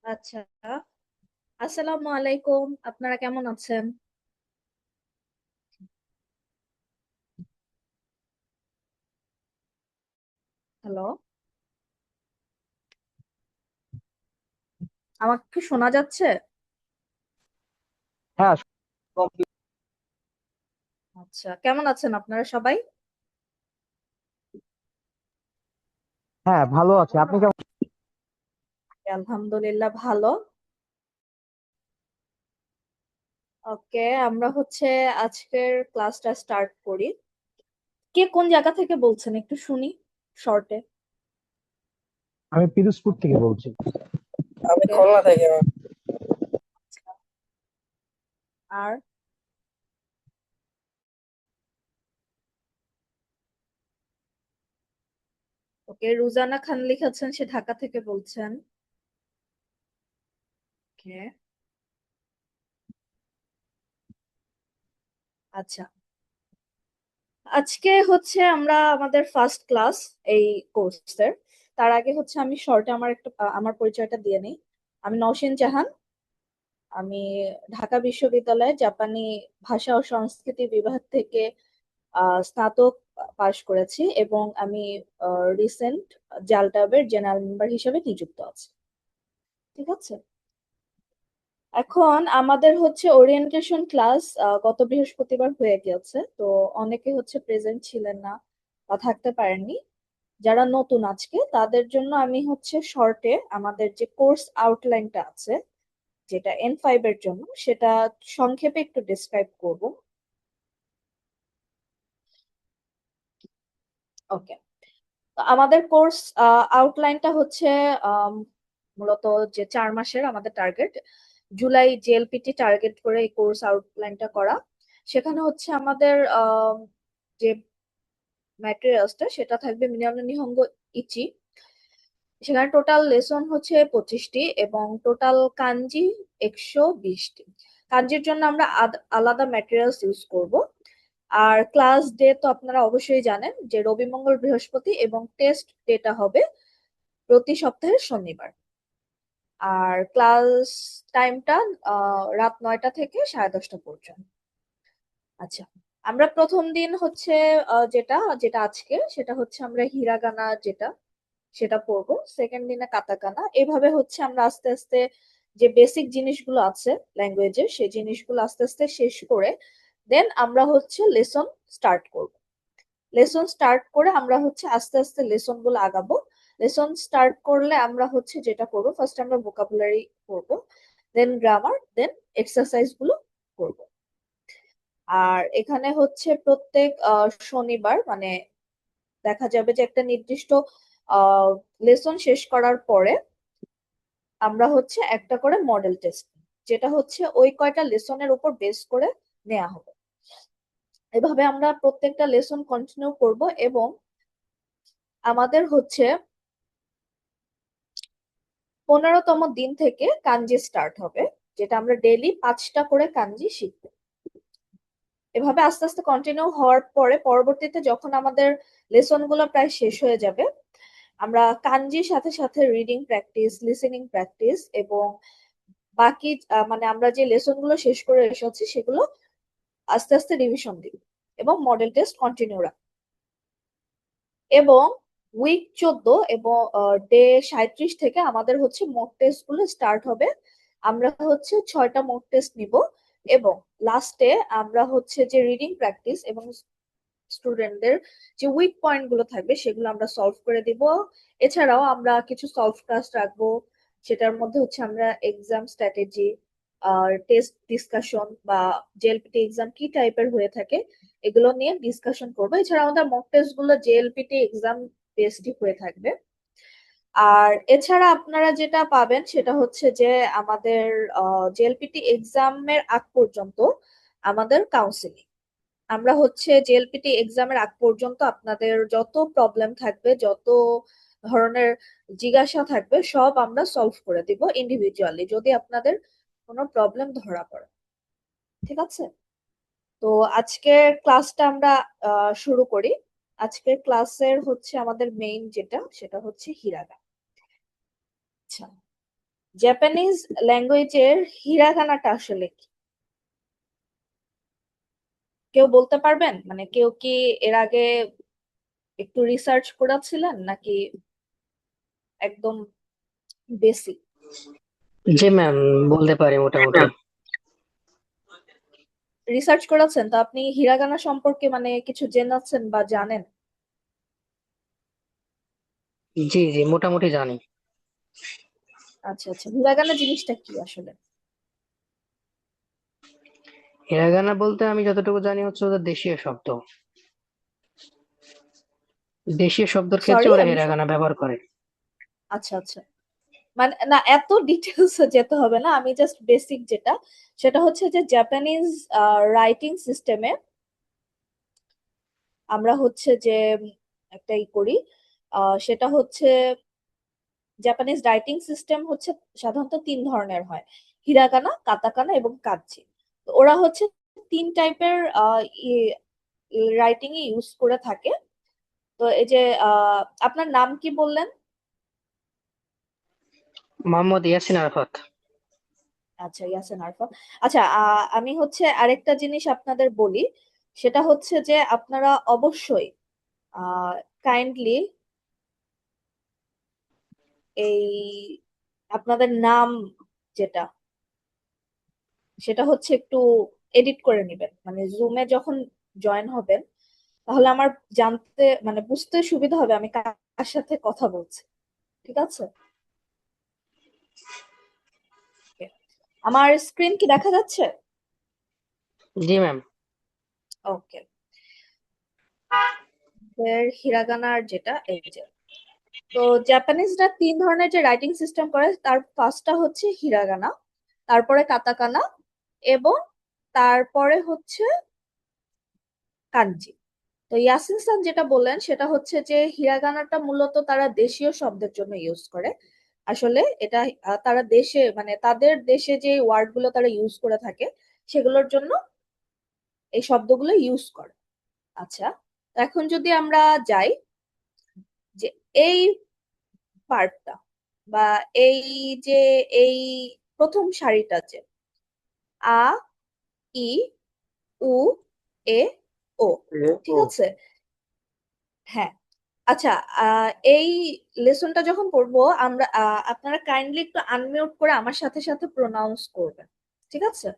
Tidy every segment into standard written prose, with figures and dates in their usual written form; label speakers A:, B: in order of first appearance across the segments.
A: আচ্ছা, আসসালামু আলাইকুম। আপনারা কেমন আছেন? হ্যালো, আমাকে কি শোনা যাচ্ছে?
B: হ্যাঁ,
A: আচ্ছা, কেমন আছেন আপনারা সবাই?
B: হ্যাঁ, ভালো আছে। আপনি কেমন?
A: আলহামদুলিল্লাহ ভালো। ওকে, আমরা আজকের ক্লাসটা স্টার্ট করি। কে কোন জায়গা থেকে বলছেন একটু শুনি শর্টে।
B: আমি পিরোজপুর থেকে বলছি।
A: আমি খুলনা থেকে। আর ওকে, রুজানা খান লিখেছেন, সে ঢাকা থেকে বলছেন। ওকে, আচ্ছা, আজকে আমরা আমাদের ফার্স্ট ক্লাস এই কোর্সের। তার আগে আমি শর্টে আমার পরিচয়টা দিয়ে নিই। আমি নওশিন জাহান। আমি ঢাকা বিশ্ববিদ্যালয়ে জাপানি ভাষা ও সংস্কৃতি বিভাগ থেকে স্নাতক পাশ করেছি এবং আমি রিসেন্ট জালটাবের জেনারেল মেম্বার হিসেবে নিযুক্ত আছি। ঠিক আছে, এখন আমাদের ওরিয়েন্টেশন ক্লাস গত বৃহস্পতিবার হয়ে গিয়েছে, তো অনেকে প্রেজেন্ট ছিলেন না বা থাকতে পারেননি। যারা নতুন আজকে তাদের জন্য আমি শর্টে আমাদের যে কোর্স আউটলাইনটা আছে, যেটা N5 এর জন্য, সেটা সংক্ষেপে একটু ডিসক্রাইব করব। ওকে, তো আমাদের কোর্স আউটলাইনটা আম, মূলত যে 4 মাসের আমাদের টার্গেট, জুলাই জেএলপিটি টার্গেট করে এই কোর্স আউটলাইনটা করা। সেখানে আমাদের যে ম্যাটেরিয়ালসটা সেটা থাকবে মিনামি নিহঙ্গ ইচি। সেখানে টোটাল লেসন 25টি এবং টোটাল কাঞ্জি 120টি। কাঞ্জির জন্য আমরা আলাদা ম্যাটেরিয়ালস ইউজ করব। আর ক্লাস ডে তো আপনারা অবশ্যই জানেন যে রবি মঙ্গল বৃহস্পতি, এবং টেস্ট ডেটা হবে প্রতি সপ্তাহের শনিবার। আর ক্লাস টাইমটা রাত 9টা থেকে 10:30 পর্যন্ত। আচ্ছা, আমরা প্রথম দিন যেটা যেটা আজকে সেটা আমরা হিরাগানা যেটা সেটা পড়বো। সেকেন্ড দিনে কাতাকানা। এভাবে আমরা আস্তে আস্তে যে বেসিক জিনিসগুলো আছে ল্যাঙ্গুয়েজের, সেই জিনিসগুলো আস্তে আস্তে শেষ করে দেন আমরা লেসন স্টার্ট করব। লেসন স্টার্ট করে আমরা আস্তে আস্তে লেসন গুলো আগাবো। লেসন স্টার্ট করলে আমরা যেটা করবো, ফার্স্ট আমরা ভোকাবুলারি পড়বো, দেন গ্রামার, দেন এক্সারসাইজ গুলো করবো। আর এখানে প্রত্যেক শনিবার মানে দেখা যাবে যে একটা নির্দিষ্ট লেসন শেষ করার পরে আমরা একটা করে মডেল টেস্ট, যেটা ওই কয়টা লেসনের উপর বেস করে নেওয়া হবে। এভাবে আমরা প্রত্যেকটা লেসন কন্টিনিউ করব। এবং আমাদের 15তম দিন থেকে কাঞ্জি স্টার্ট হবে, যেটা আমরা ডেইলি 5টা করে কাঞ্জি শিখবো। এভাবে আস্তে আস্তে কন্টিনিউ হওয়ার পরে পরবর্তীতে যখন আমাদের লেসন গুলো প্রায় শেষ হয়ে যাবে, আমরা কাঞ্জির সাথে সাথে রিডিং প্র্যাকটিস, লিসেনিং প্র্যাকটিস এবং বাকি মানে আমরা যে লেসন গুলো শেষ করে এসেছি সেগুলো আস্তে আস্তে রিভিশন দিব এবং মডেল টেস্ট কন্টিনিউ রাখবো। এবং উইক 14 এবং ডে 37 থেকে আমাদের মক টেস্ট গুলো স্টার্ট হবে। আমরা 6টা মক টেস্ট নিব এবং লাস্টে আমরা যে রিডিং প্র্যাকটিস এবং স্টুডেন্টদের যে উইক পয়েন্ট গুলো থাকবে সেগুলো আমরা সলভ করে দিব। এছাড়াও আমরা কিছু সলভ টাস্ক রাখবো। সেটার মধ্যে আমরা এক্সাম স্ট্র্যাটেজি আর টেস্ট ডিসকাশন বা জেএলপিটি এক্সাম কি টাইপের হয়ে থাকে এগুলো নিয়ে ডিসকাশন করবো। এছাড়া আমাদের মক টেস্ট গুলো জেএলপিটি এক্সাম বেসড হয়ে থাকবে। আর এছাড়া আপনারা যেটা পাবেন সেটা যে আমাদের জেএলপিটি এক্সামের আগ পর্যন্ত আমাদের কাউন্সিলিং। আমরা জেএলপিটি এক্সামের আগ পর্যন্ত আপনাদের যত প্রবলেম থাকবে, যত ধরনের জিজ্ঞাসা থাকবে, সব আমরা সলভ করে দিব ইন্ডিভিজুয়ালি যদি আপনাদের কোনো প্রবলেম ধরা পড়ে। ঠিক আছে, তো আজকের ক্লাসটা আমরা শুরু করি। আজকের ক্লাসের আমাদের মেইন যেটা সেটা হিরাগা। আচ্ছা, জাপানিজ ল্যাঙ্গুয়েজের হিরাগানাটা আসলে কি? কেউ বলতে পারবেন? মানে কেউ কি এর আগে একটু রিসার্চ করেছিলেন নাকি একদম বেসিক?
C: জি ম্যাম, বলতে পারি মোটামুটি।
A: রিসার্চ করেছেন তো আপনি হিরাগানা সম্পর্কে মানে কিছু জেনেছেন বা জানেন?
C: জি জি, মোটামুটি জানি।
A: আচ্ছা আচ্ছা, হিরাগানা জিনিসটা কি আসলে?
C: হিরাগানা বলতে আমি যতটুকু জানি হচ্ছে ওদের দেশীয় শব্দ। দেশীয় শব্দের ক্ষেত্রে
A: সরি
C: ওরা
A: আমি
C: হিরাগানা ব্যবহার করে।
A: আচ্ছা আচ্ছা, মানে না এত ডিটেলস যেতে হবে না, আমি জাস্ট বেসিক যেটা, সেটা হচ্ছে যে জাপানিজ রাইটিং সিস্টেমে আমরা হচ্ছে যে একটা করি, সেটা হচ্ছে জাপানিজ রাইটিং সিস্টেম হচ্ছে সাধারণত তিন ধরনের হয়: হিরাগানা, কাতাকানা এবং কাঞ্জি। তো ওরা হচ্ছে তিন টাইপের রাইটিং ইউজ করে থাকে। তো এই যে আপনার নাম কি বললেন?
C: মোহাম্মদ ইয়াসিন আরাফাত।
A: আচ্ছা, ইয়াসিন আরফান। আচ্ছা, আমি হচ্ছে আরেকটা জিনিস আপনাদের বলি, সেটা হচ্ছে যে আপনারা অবশ্যই কাইন্ডলি এই আপনাদের নাম যেটা, সেটা হচ্ছে একটু এডিট করে নেবেন, মানে জুমে যখন জয়েন হবেন তাহলে আমার জানতে মানে বুঝতে সুবিধা হবে আমি কার সাথে কথা বলছি। ঠিক আছে? Okay. আমার স্ক্রিন কি দেখা যাচ্ছে?
C: জি ম্যাম।
A: ওকে। হিরাগানার যেটা এই যে, তো জাপানিজরা তিন ধরনের যে রাইটিং সিস্টেম করে, তার ফার্স্টটা হচ্ছে হিরাগানা, তারপরে কাতাকানা, এবং তারপরে হচ্ছে কানজি। তো ইয়াসিন সান যেটা বললেন সেটা হচ্ছে যে হিরাগানাটা মূলত তারা দেশীয় শব্দের জন্য ইউজ করে। আসলে এটা তারা দেশে মানে তাদের দেশে যে ওয়ার্ড গুলো তারা ইউজ করে থাকে সেগুলোর জন্য এই শব্দগুলো ইউজ করে। আচ্ছা, তো এখন যদি আমরা যাই যে এই পার্টটা বা এই যে এই প্রথম সারিটা যে আ, ই, উ, এ, ও, ঠিক
B: ও,
A: আছে? হ্যাঁ। আচ্ছা, এই লেসনটা যখন পড়বো আমরা আপনারা কাইন্ডলি একটু আনমিউট করে আমার সাথে সাথে প্রোনাউন্স করবেন। ঠিক আছে?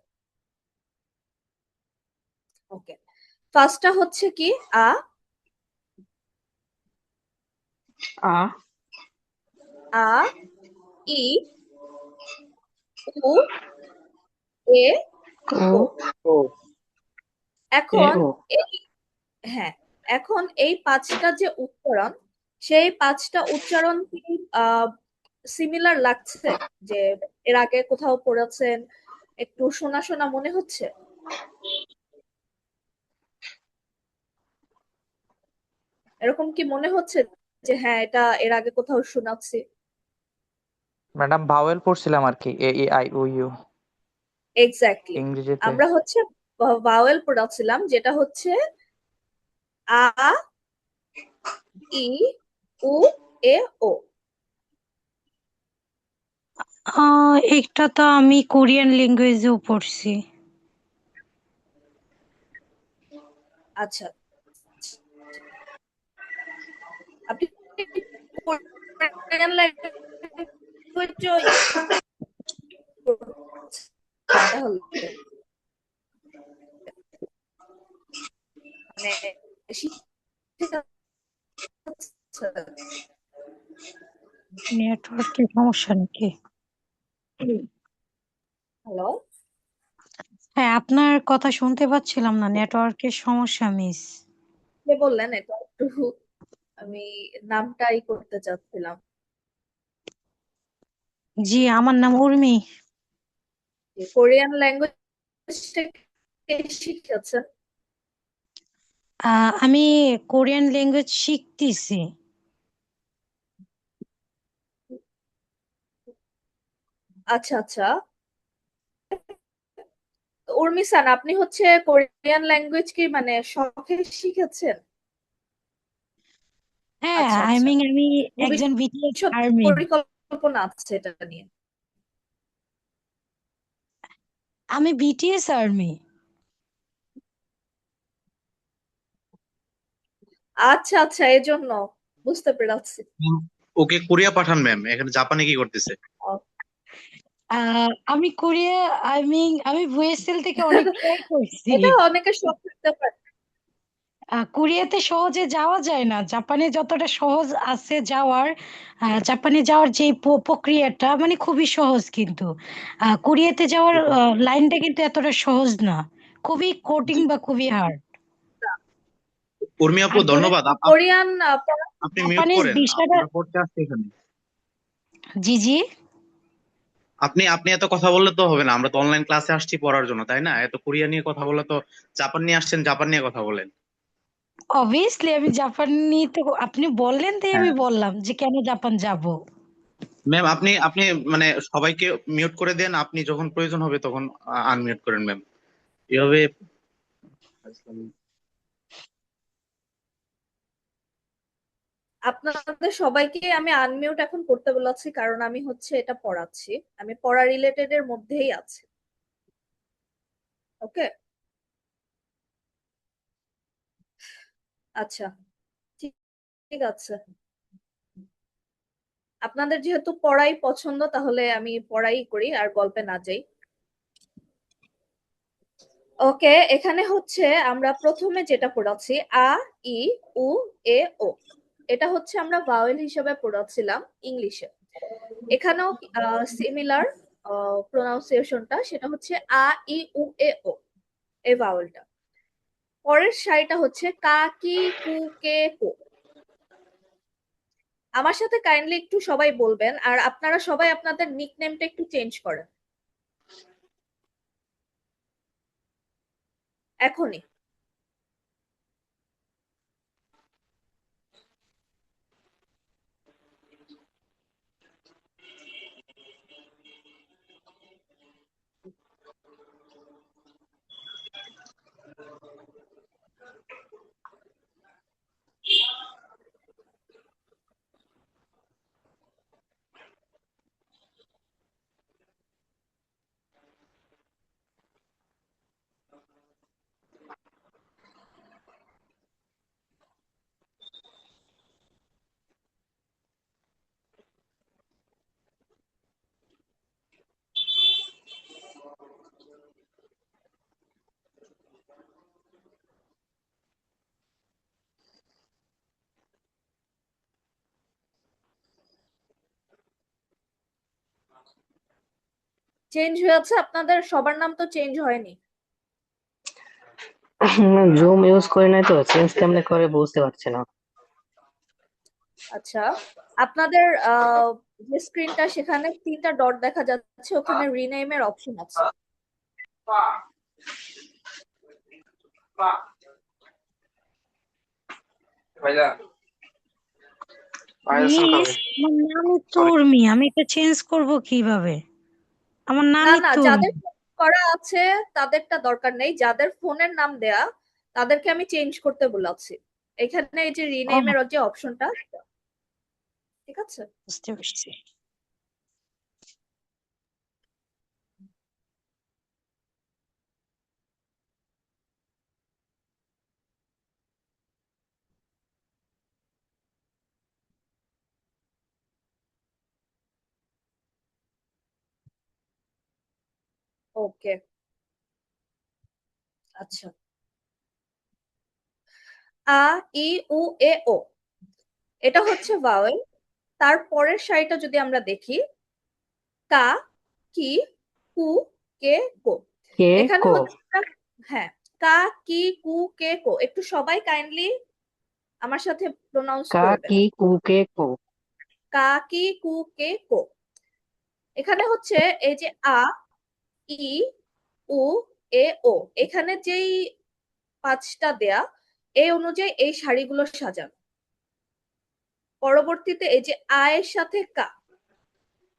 A: ওকে। ফার্স্টটা হচ্ছে কি আ,
C: আ,
A: আ, ই, উ, এ, ও।
C: ও, এ,
A: এখন
C: ও।
A: এই হ্যাঁ, এখন এই পাঁচটা যে উচ্চারণ, সেই পাঁচটা উচ্চারণ কি আহ সিমিলার লাগছে? যে এর আগে কোথাও পড়েছেন, একটু শোনা শোনা মনে হচ্ছে? এরকম কি মনে হচ্ছে যে হ্যাঁ এটা এর আগে কোথাও শোনাচ্ছি?
D: ম্যাডাম ভাওয়েল পড়ছিলাম আর কি, A E I O U
A: exactly.
D: ইংরেজিতে।
A: আমরা হচ্ছে ভাওয়েল পড়াচ্ছিলাম, যেটা হচ্ছে আ, ই, উ, এ, ও।
E: এটা তো আমি কোরিয়ান ল্যাঙ্গুয়েজেও পড়ছি।
A: আচ্ছা, আপনি কোরিয়ান ল্যাঙ্গুয়েজও পড়ছেন তাহলে? মানে শিখতে যাচ্ছেন?
E: নেটওয়ার্কের সমস্যা নাকি?
A: হ্যালো?
E: হ্যাঁ, আপনার কথা শুনতে পাচ্ছিলাম না, নেটওয়ার্কের সমস্যা মিস।
A: কে বললেন এটা একটু, আমি নামটাই করতে চাচ্ছিলাম।
E: জি, আমার নাম উর্মি।
A: যে কোরিয়ান ল্যাঙ্গুয়েজটা কে শিখেছেন?
E: আমি কোরিয়ান ল্যাঙ্গুয়েজ শিখতেছি।
A: আচ্ছা আচ্ছা, তো উর্মিসান আপনি হচ্ছে কোরিয়ান ল্যাঙ্গুয়েজ কি মানে শখে শিখেছেন?
E: হ্যাঁ,
A: আচ্ছা আচ্ছা,
E: আমি একজন বিটিএস
A: ভবিষ্যৎ
E: আর্মি।
A: পরিকল্পনা আছে এটা নিয়ে?
E: আমি বিটিএস আর্মি।
A: আচ্ছা আচ্ছা, এজন্য বুঝতে পেরেছি।
F: ম্যাম, ওকে কোরিয়া পাঠান ম্যাম, এখানে জাপানে কি করতেছে?
E: আমি কোরিয়া, আমি VSL থেকে অনেক ট্রাই করছি।
A: এটা অনেকের শখ থাকতে পারে।
E: কোরিয়াতে সহজে যাওয়া যায় না, জাপানে যতটা সহজ আছে যাওয়ার। জাপানে যাওয়ার যে প্রক্রিয়াটা মানে খুবই সহজ, কিন্তু কোরিয়াতে যাওয়ার লাইনটা কিন্তু এতটা সহজ না, খুবই কঠিন বা খুবই হার্ড।
F: উর্মি আপু
E: আর ধরেন
F: ধন্যবাদ।
A: কোরিয়ান
F: আপনি মিউট
E: জাপানিজ
F: করেন,
E: ভিসাটা।
F: আমরা পড়তে আসছি এখানে।
E: জি জি।
F: আপনি আপনি এত কথা বললে তো হবে না, আমরা তো অনলাইন ক্লাসে আসছি পড়ার জন্য, তাই না? এত কোরিয়া নিয়ে কথা বলে তো, জাপান নিয়ে আসছেন, জাপান নিয়ে কথা বলেন।
E: অবভিয়াসলি আমি জাপান নিয়ে তো, আপনি বললেন তাই আমি
F: হ্যাঁ
E: বললাম যে কেন জাপান যাব।
F: ম্যাম, আপনি আপনি মানে সবাইকে মিউট করে দেন, আপনি যখন প্রয়োজন হবে তখন আনমিউট করেন ম্যাম, এভাবে।
A: আপনাদের সবাইকে আমি আনমিউট এখন করতে বলেছি, কারণ আমি হচ্ছে এটা পড়াচ্ছি। আমি পড়া রিলেটেড এর মধ্যেই আছি। ওকে, আচ্ছা, ঠিক ঠিক আছে। আপনাদের যেহেতু পড়াই পছন্দ, তাহলে আমি পড়াই করি আর গল্পে না যাই। ওকে, এখানে হচ্ছে আমরা প্রথমে যেটা পড়াচ্ছি আ, ই, উ, এ, ও। এটা হচ্ছে আমরা ভাওয়েল হিসেবে পড়াচ্ছিলাম ইংলিশে। এখানেও সিমিলার প্রোনাউন্সিয়েশনটা, সেটা হচ্ছে আ, ই, উ, এ, ও, এই ভাওয়েলটা। পরের সারিটা হচ্ছে কা, কি, কু, কে, কো। আমার সাথে কাইন্ডলি একটু সবাই বলবেন, আর আপনারা সবাই আপনাদের নিকনেমটা একটু চেঞ্জ করেন এখনই। চেঞ্জ হয়েছে? আপনাদের সবার নাম তো চেঞ্জ হয়নি।
C: জুম ইউজ করি নাই তো, চেঞ্জ কেমনে করে বুঝতে পারছি না।
A: আচ্ছা, আপনাদের যে স্ক্রিনটা, সেখানে 3টা ডট দেখা যাচ্ছে, ওখানে রিনেমের অপশন আছে।
E: মিস, আমার নামই তো উর্মি, আমি এটা চেঞ্জ করব কিভাবে? আমার
A: না
E: নামই
A: না,
E: তো উর্মি।
A: যাদের ফোন করা আছে তাদেরটা দরকার নেই, যাদের ফোনের নাম দেয়া তাদেরকে আমি চেঞ্জ করতে বলেছি। এখানে এই যে
E: ও,
A: রিনেমের যে অপশনটা, ঠিক আছে।
E: বুঝতে পারছি।
A: ওকে, আচ্ছা। আ, ই, উ, এ, ও, এটা হচ্ছে ভাওয়েল। তারপরের সারিটা যদি আমরা দেখি, কা, কি, কু, কে, কো।
C: কে
A: এখানে
C: কো?
A: হচ্ছে হ্যাঁ, কা, কি, কু, কে, কো। একটু সবাই কাইন্ডলি আমার সাথে প্রোনাউন্স
C: কা
A: করবেন।
C: কি কু কে কো?
A: কা, কি, কু, কে, কো। এখানে হচ্ছে এই যে আ, ই, উ, এ, ও, এখানে যেই 5টা দেয়া, এই অনুযায়ী এই সারিগুলো সাজানো। পরবর্তীতে এই যে আ এর সাথে কা,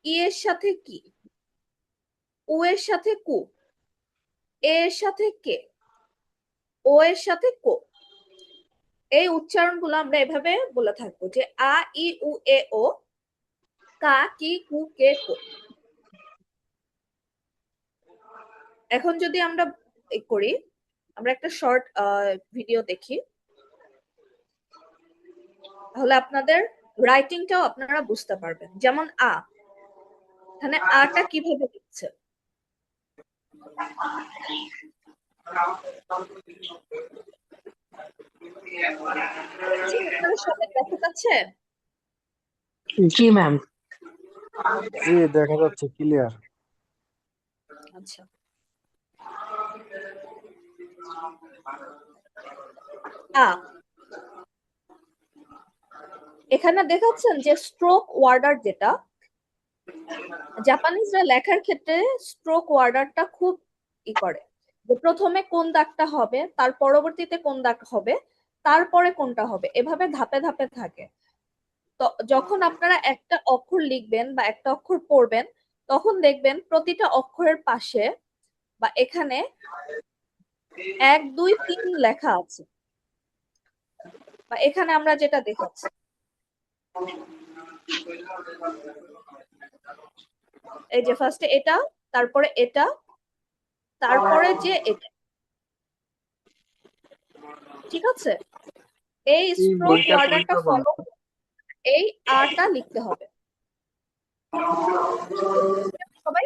A: ই এর সাথে কি, উ এর সাথে কু, এ এর সাথে কে, ও এর সাথে কো। এই উচ্চারণগুলো আমরা এভাবে বলে থাকবো যে আ, ই, উ, এ, ও, কা, কি, কু, কে, কো। এখন যদি আমরা করি, আমরা একটা শর্ট ভিডিও দেখি, তাহলে আপনাদের রাইটিংটাও আপনারা বুঝতে পারবেন। যেমন এখানে আটা কিভাবে লিখছে। আপনারা সবাই দেখা যাচ্ছে?
C: জি ম্যাম।
G: জি দেখা যাচ্ছে ক্লিয়ার।
A: আচ্ছা, এখানে দেখাচ্ছেন যে স্ট্রোক ওয়ার্ডার, যেটা জাপানিজরা লেখার ক্ষেত্রে স্ট্রোক ওয়ার্ডারটা খুব করে, যে প্রথমে কোন দাগটা হবে, তার পরবর্তীতে কোন দাগ হবে, তারপরে কোনটা হবে, এভাবে ধাপে ধাপে থাকে। তো যখন আপনারা একটা অক্ষর লিখবেন বা একটা অক্ষর পড়বেন, তখন দেখবেন প্রতিটা অক্ষরের পাশে বা এখানে 1 2 3 লেখা আছে, বা এখানে আমরা যেটা দেখাচ্ছি, এই যে ফার্স্টে এটা, তারপরে এটা, তারপরে যে এটা, ঠিক আছে? এই
G: এই
A: স্ট্রোক
G: বইটা
A: ওয়ার্ডারটা
G: কোনটা বলেন?
A: ফলো এই আটা লিখতে হবে সবাই।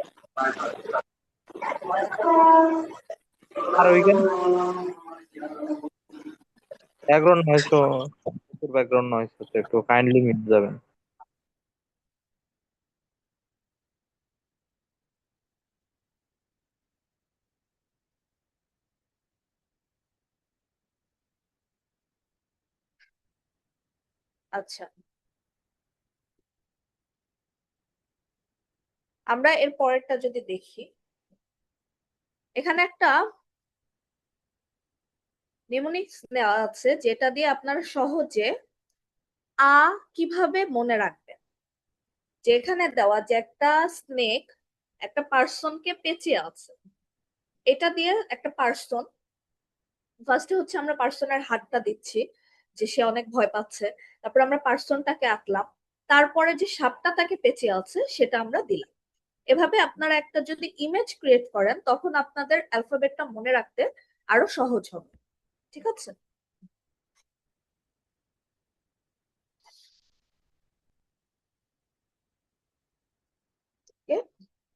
D: আর ওইখানে ব্যাকগ্রাউন্ড নয়েজ তো, ব্যাকগ্রাউন্ড নয়েজ হচ্ছে, একটু কাইন্ডলি মিট যাবেন।
A: আচ্ছা, আমরা এর পরেরটা যদি দেখি, এখানে একটা নিমোনিক্স দেওয়া আছে, যেটা দিয়ে আপনারা সহজে কিভাবে মনে রাখবেন। যেখানে দেওয়া যে একটা স্নেক একটা পার্সনকে পেঁচিয়ে আছে, এটা দিয়ে একটা পার্সন, ফার্স্টে হচ্ছে আমরা পার্সনের হাতটা দিচ্ছি, যে সে অনেক ভয় পাচ্ছে, তারপর আমরা পার্সনটাকে আঁকলাম, তারপরে যে সাপটা তাকে পেঁচিয়ে আছে সেটা আমরা দিলাম। এভাবে আপনারা একটা যদি ইমেজ ক্রিয়েট করেন, তখন আপনাদের অ্যালফাবেটটা মনে রাখতে আরো সহজ হবে। ঠিক আছে? Okay?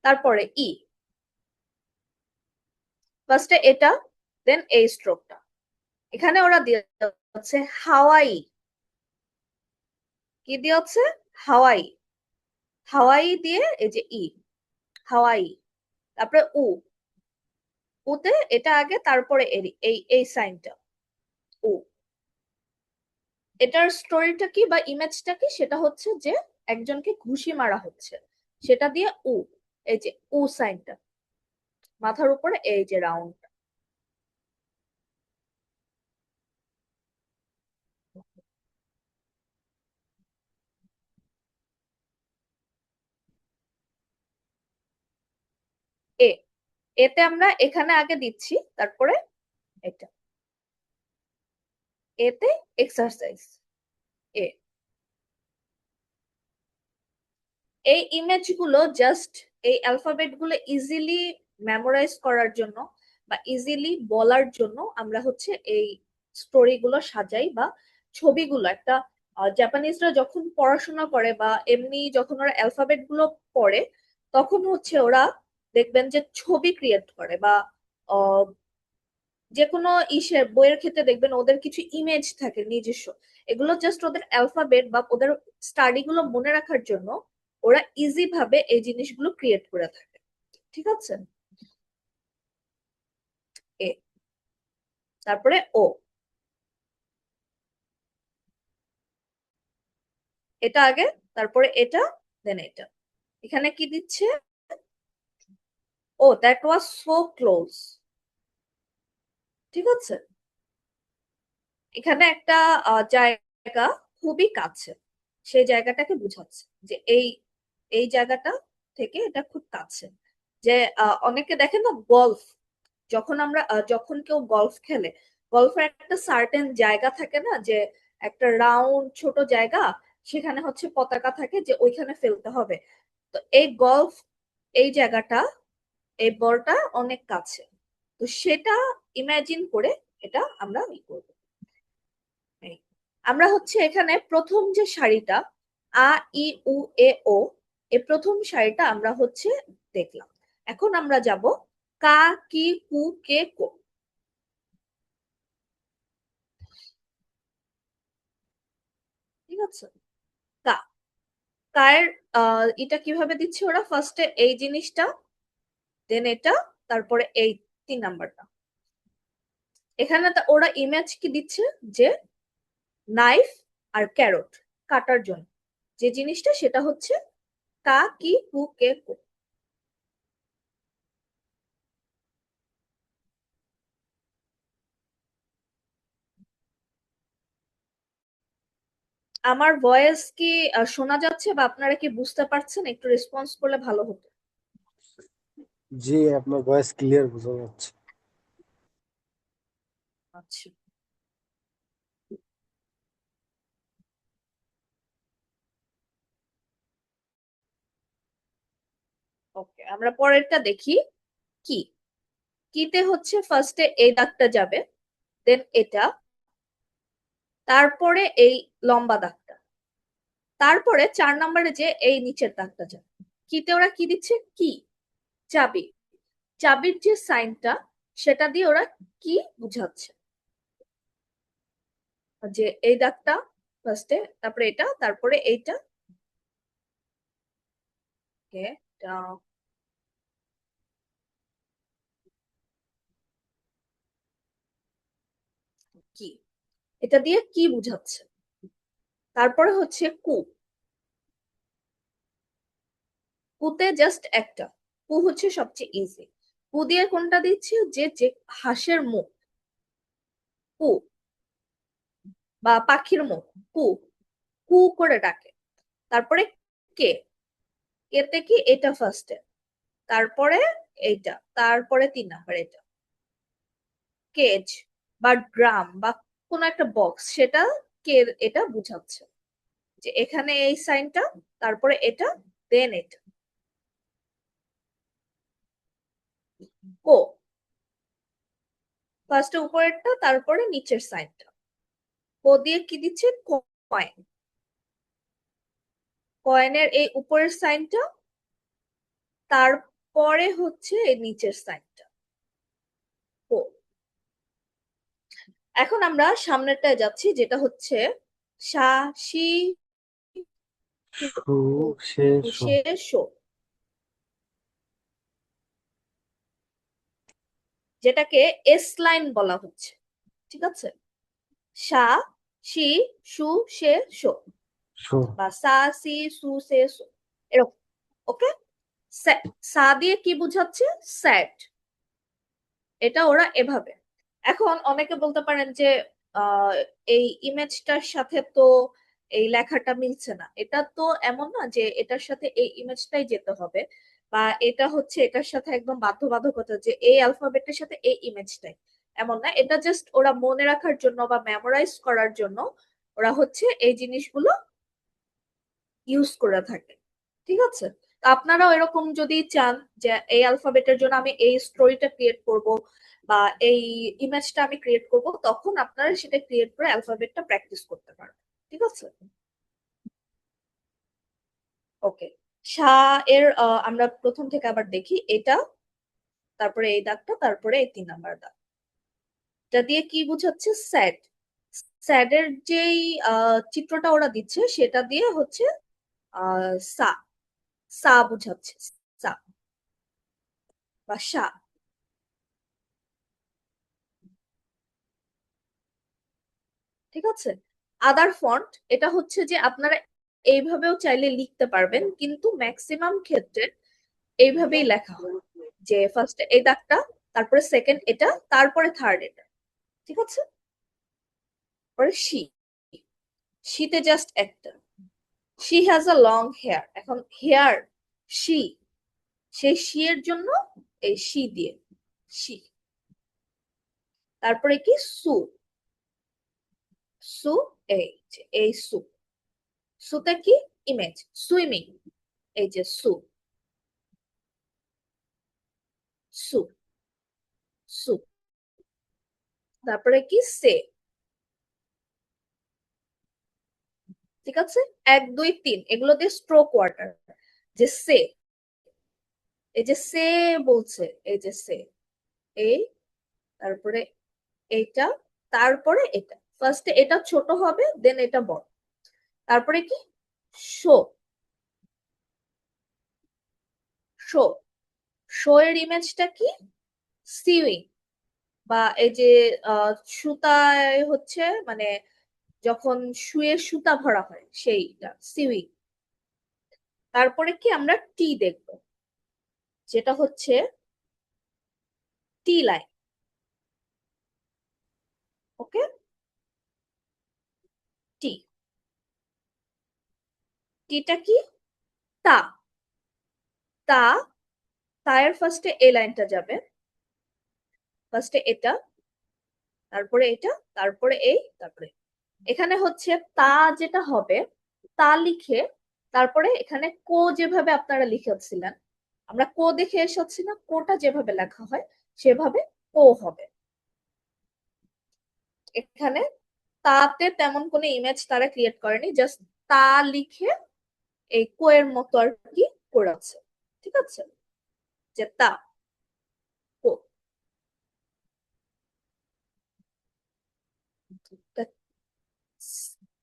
A: তারপরে ফার্স্টে এটা, দেন এই স্ট্রোকটা। এখানে ওরা দিয়েছে হাওয়াই। কি দিয়েছে? হাওয়াই। হাওয়াই দিয়ে এই যে হাওয়াই, তারপরে উতে এটা আগে, তারপরে এই এই সাইনটা উ। এটার স্টোরিটা কি বা ইমেজটা কি, সেটা হচ্ছে যে একজনকে ঘুষি মারা হচ্ছে, সেটা দিয়ে এই যে সাইনটা, মাথার উপরে এই যে রাউন্ড। এ এতে আমরা এখানে আগে দিচ্ছি, তারপরে এটা এতে এক্সারসাইজ এ। এই ইমেজ গুলো জাস্ট এই অ্যালফাবেট গুলো ইজিলি মেমোরাইজ করার জন্য বা ইজিলি বলার জন্য আমরা হচ্ছে এই স্টোরি গুলো সাজাই, বা ছবিগুলো একটা জাপানিজরা যখন পড়াশোনা করে বা এমনি যখন ওরা অ্যালফাবেট গুলো পড়ে, তখন হচ্ছে ওরা দেখবেন যে ছবি ক্রিয়েট করে, বা যে কোনো বইয়ের ক্ষেত্রে দেখবেন ওদের কিছু ইমেজ থাকে নিজস্ব, এগুলো জাস্ট ওদের অ্যালফাবেট বা ওদের স্টাডি গুলো মনে রাখার জন্য ওরা ইজি ভাবে এই জিনিসগুলো ক্রিয়েট করে থাকে। ঠিক আছে? এ, তারপরে এটা আগে, তারপরে এটা, দেন এটা। এখানে কি দিচ্ছে? That was so close. ঠিক আছে? এখানে একটা জায়গা খুবই কাছে, সেই জায়গাটাকে বুঝাচ্ছে যে এই এই জায়গাটা থেকে এটা খুব কাছে। যে অনেকে দেখেন না গলফ, যখন কেউ গলফ খেলে, গলফের একটা সার্টেন জায়গা থাকে না, যে একটা রাউন্ড ছোট জায়গা, সেখানে হচ্ছে পতাকা থাকে যে ওইখানে ফেলতে হবে। তো এই গলফ এই জায়গাটা এই বলটা অনেক কাছে, তো সেটা ইমাজিন করে এটা আমরা করব। আমরা হচ্ছে এখানে প্রথম যে সারিটা আ ই উ এ ও, এই প্রথম সারিটা আমরা হচ্ছে দেখলাম। এখন আমরা যাব কা কি কু কে কো। ঠিক আছে, কা, কায়ের এটা কিভাবে দিচ্ছে ওরা, ফার্স্টে এই জিনিসটা, দেন এটা, তারপরে এই 3 নাম্বারটা। এখানে ওরা ইমেজ কি দিচ্ছে, যে নাইফ আর ক্যারট কাটার জন্য যে জিনিসটা, সেটা হচ্ছে কা কি কু কে কো। আমার ভয়েস কি শোনা যাচ্ছে, বা আপনারা কি বুঝতে পারছেন? একটু রেসপন্স করলে ভালো হতো।
G: জি, আপনার ভয়েস ক্লিয়ার বোঝা যাচ্ছে।
A: আচ্ছা, ওকে, আমরা পরেরটা দেখি। কি, কিতে হচ্ছে ফার্স্টে এই দাগটা যাবে, দেন এটা, তারপরে এই লম্বা দাগটা, তারপরে 4 নাম্বারে যে এই নিচের দাগটা যাবে। কিতে ওরা কি দিচ্ছে, কি, চাবি, চাবির যে সাইনটা সেটা দিয়ে ওরা কি বুঝাচ্ছে, যে এই দাগটা ফার্স্টে, তারপরে এটা, তারপরে এইটা। ওকে, কি, এটা দিয়ে কি বুঝাচ্ছে। তারপরে হচ্ছে কু, কুতে জাস্ট একটা, কু হচ্ছে সবচেয়ে ইজি। কু দিয়ে কোনটা দিচ্ছি, যে যে হাঁসের মুখ, কু, বা পাখির মুখ, কু, কু করে ডাকে। তারপরে কে, কেতে কি এটা ফার্স্টে, তারপরে এইটা, তারপরে 3 নাম্বার এটা, কেজ বা ড্রাম বা কোন একটা বক্স, সেটা কে এটা বুঝাচ্ছে, যে এখানে এই সাইনটা, তারপরে এটা, দেন এটা। কো, ফার্স্টে উপরেরটা, তারপরে নিচের সাইনটা। কো দিয়ে কি দিচ্ছে, কয়েন, কয়েনের এই উপরের সাইনটা, তারপরে হচ্ছে এই নিচের সাইনটা, কো। এখন আমরা সামনেরটায় যাচ্ছি, যেটা হচ্ছে সা শি
G: সু সে সো।
A: সে শো, যেটাকে এস লাইন বলা হচ্ছে। ঠিক আছে, সা শি সু সে শো,
G: সো।
A: বা সা সি সু সে শো, এরকম। ওকে, সা দিয়ে কি বুঝাচ্ছে, স্যাড, এটা ওরা এভাবে। এখন অনেকে বলতে পারেন যে আহ, এই ইমেজটার সাথে তো এই লেখাটা মিলছে না। এটা তো এমন না যে এটার সাথে এই ইমেজটাই যেতে হবে, বা এটা হচ্ছে এটার সাথে একদম বাধ্যবাধকতা যে এই অ্যালফাবেটের সাথে এই ইমেজটাই, এমন না। এটা জাস্ট ওরা মনে রাখার জন্য বা মেমোরাইজ করার জন্য ওরা হচ্ছে এই জিনিসগুলো ইউজ করে থাকে। ঠিক আছে, তো আপনারাও এরকম যদি চান যে এই অ্যালফাবেটের জন্য আমি এই স্টোরিটা ক্রিয়েট করব, বা এই ইমেজটা আমি ক্রিয়েট করব, তখন আপনারা সেটা ক্রিয়েট করে অ্যালফাবেটটা প্র্যাকটিস করতে পারবেন। ঠিক আছে, ওকে। সা এর আমরা প্রথম থেকে আবার দেখি, এটা, তারপরে এই দাগটা, তারপরে এই 3 নাম্বার দাগ, এটা দিয়ে কি বুঝাচ্ছে, স্যাড। স্যাডের যেই চিত্রটা ওরা দিচ্ছে, সেটা দিয়ে হচ্ছে সা, সা বুঝাচ্ছে, সা বা সা। ঠিক আছে, আদার ফন্ট, এটা হচ্ছে যে আপনারা এইভাবেও চাইলে লিখতে পারবেন, কিন্তু ম্যাক্সিমাম ক্ষেত্রে এইভাবেই লেখা হয়, যে ফার্স্ট এই দাগটা, তারপরে সেকেন্ড এটা, তারপরে থার্ড এটা। ঠিক আছে, পরে শি, শীতে জাস্ট একটা, she has a long hair. এখন হেয়ার, শি, সেই শি এর জন্য এই শি দিয়ে, শি। তারপরে কি, সু, সু, এই যে এই সু, সুতে কি, ইমেজ, সুইমিং, এই যে সু। সু, সু। তারপরে কি সে, ঠিক আছে। 1 2 3 এগুলো দিয়ে স্ট্রোক ওয়াটার। যে সে, এই যে সে বলছে, এই যে সে, এই, তারপরে এইটা, তারপরে এটা। ফার্স্টে এটা ছোট হবে, দেন এটা বড়। তারপরে কি শো, শো, শো এর ইমেজটা কি, সিউইং, বা এই যে সুতায় হচ্ছে মানে যখন শুয়ে সুতা ভরা হয় সেইটা সিউইং। তারপরে কি আমরা টি দেখবো, যেটা হচ্ছে টি লাইন। ওকে, টি, টিটা কি, তা, তা, তায়ের ফার্স্টে এই লাইনটা যাবে, ফার্স্টে এটা, তারপরে এটা, তারপরে এই, তারপরে এখানে হচ্ছে তা যেটা হবে, তা লিখে তারপরে এখানে কো যেভাবে আপনারা লিখেছিলেন, আমরা কো দেখে এসেছি না, কোটা যেভাবে লেখা হয় সেভাবে কো হবে। এখানে তাতে তেমন কোনো ইমেজ তারা ক্রিয়েট করেনি, জাস্ট তা লিখে এই কো এর মতো আর কি করেছে, ঠিক আছে, যে তা, কো।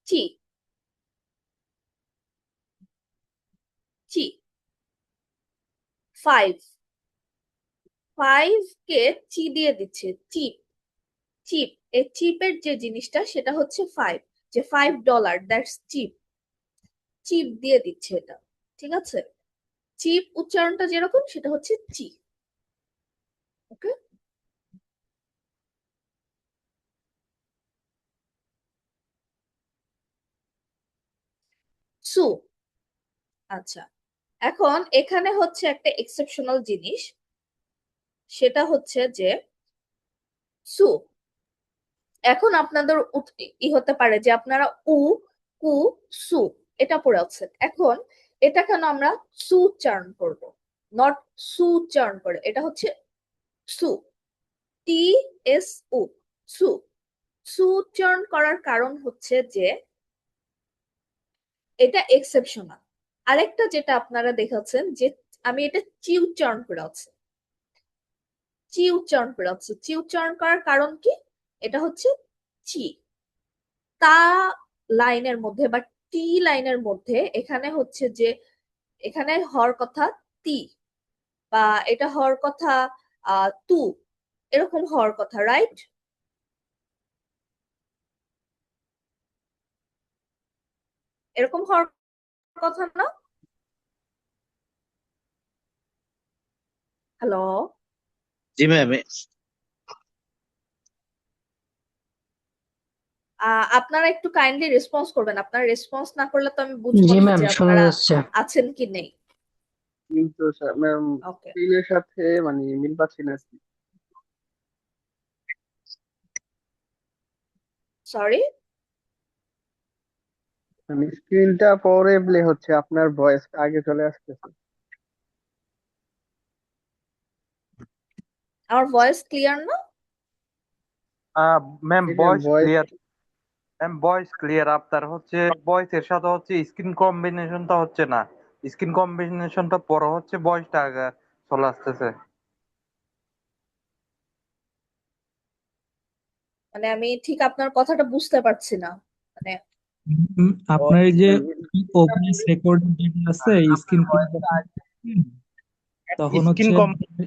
A: চি, চি, 5, 5 কে চি দিয়ে দিচ্ছে, চিপ, চিপ, এই চিপের যে জিনিসটা সেটা হচ্ছে 5, যে $5 দ্যাটস চিপ, চিপ দিয়ে দিচ্ছে এটা, ঠিক আছে। চিপ উচ্চারণটা যেরকম সেটা হচ্ছে চি। ওকে, সু। আচ্ছা, এখন এখানে হচ্ছে একটা এক্সেপশনাল জিনিস, সেটা হচ্ছে যে সু, এখন আপনাদের ই হতে পারে যে আপনারা উ, কু, সু এটা পড়ে আছেন, এখন এটা কেন আমরা সু উচ্চারণ করবো, নট সু উচ্চারণ করে, এটা হচ্ছে সু, টি এস উ, সু। সু উচ্চারণ করার কারণ হচ্ছে যে এটা এক্সেপশনাল। আরেকটা যেটা আপনারা দেখাচ্ছেন যে আমি এটা চি উচ্চারণ করে আছি, চি উচ্চারণ করে আছি, চি উচ্চারণ করার কারণ কি, এটা হচ্ছে চি, তা লাইনের মধ্যে বা টি লাইনের মধ্যে এখানে হচ্ছে যে এখানে হওয়ার কথা তি, বা এটা হওয়ার কথা তু, এরকম হওয়ার কথা, রাইট? এরকম হওয়ার কথা না? হ্যালো,
F: জি ম্যাম।
A: আপনারা একটু কাইন্ডলি রেসপন্স করবেন, আপনারা রেসপন্স না করলে তো আমি বুঝবো
C: জি
A: না
C: ম্যাম,
A: যে
C: শোনা
A: আপনারা
C: যাচ্ছে।
A: আছেন কি নেই।
H: কিন্তু ম্যাম
A: ওকে,
H: স্ক্রিনের সাথে মানে মিল পাচ্ছি না আর কি।
A: সরি।
H: মানে স্ক্রিনটা পরে প্লে হচ্ছে, আপনার ভয়েস আগে চলে আসতেছে।
A: আমার ভয়েস ক্লিয়ার না?
D: Ma'am
H: ji ma'am,
D: voice
H: voice
D: clear, ma'am voice clear. আপনার হচ্ছে ভয়েসের সাথে হচ্ছে স্ক্রিন কম্বিনেশনটা হচ্ছে না, স্ক্রিন কম্বিনেশনটা পরে হচ্ছে ভয়েসটা আগে চলে আসতেছে।
A: মানে আমি ঠিক আপনার কথাটা বুঝতে পারছি না, মানে
I: আপনার এই যে ওবিএস রেকর্ডিং যেটা আছে স্ক্রিন প্লে তখন
D: স্ক্রিন
I: হচ্ছে
D: কম্বিনেশনটা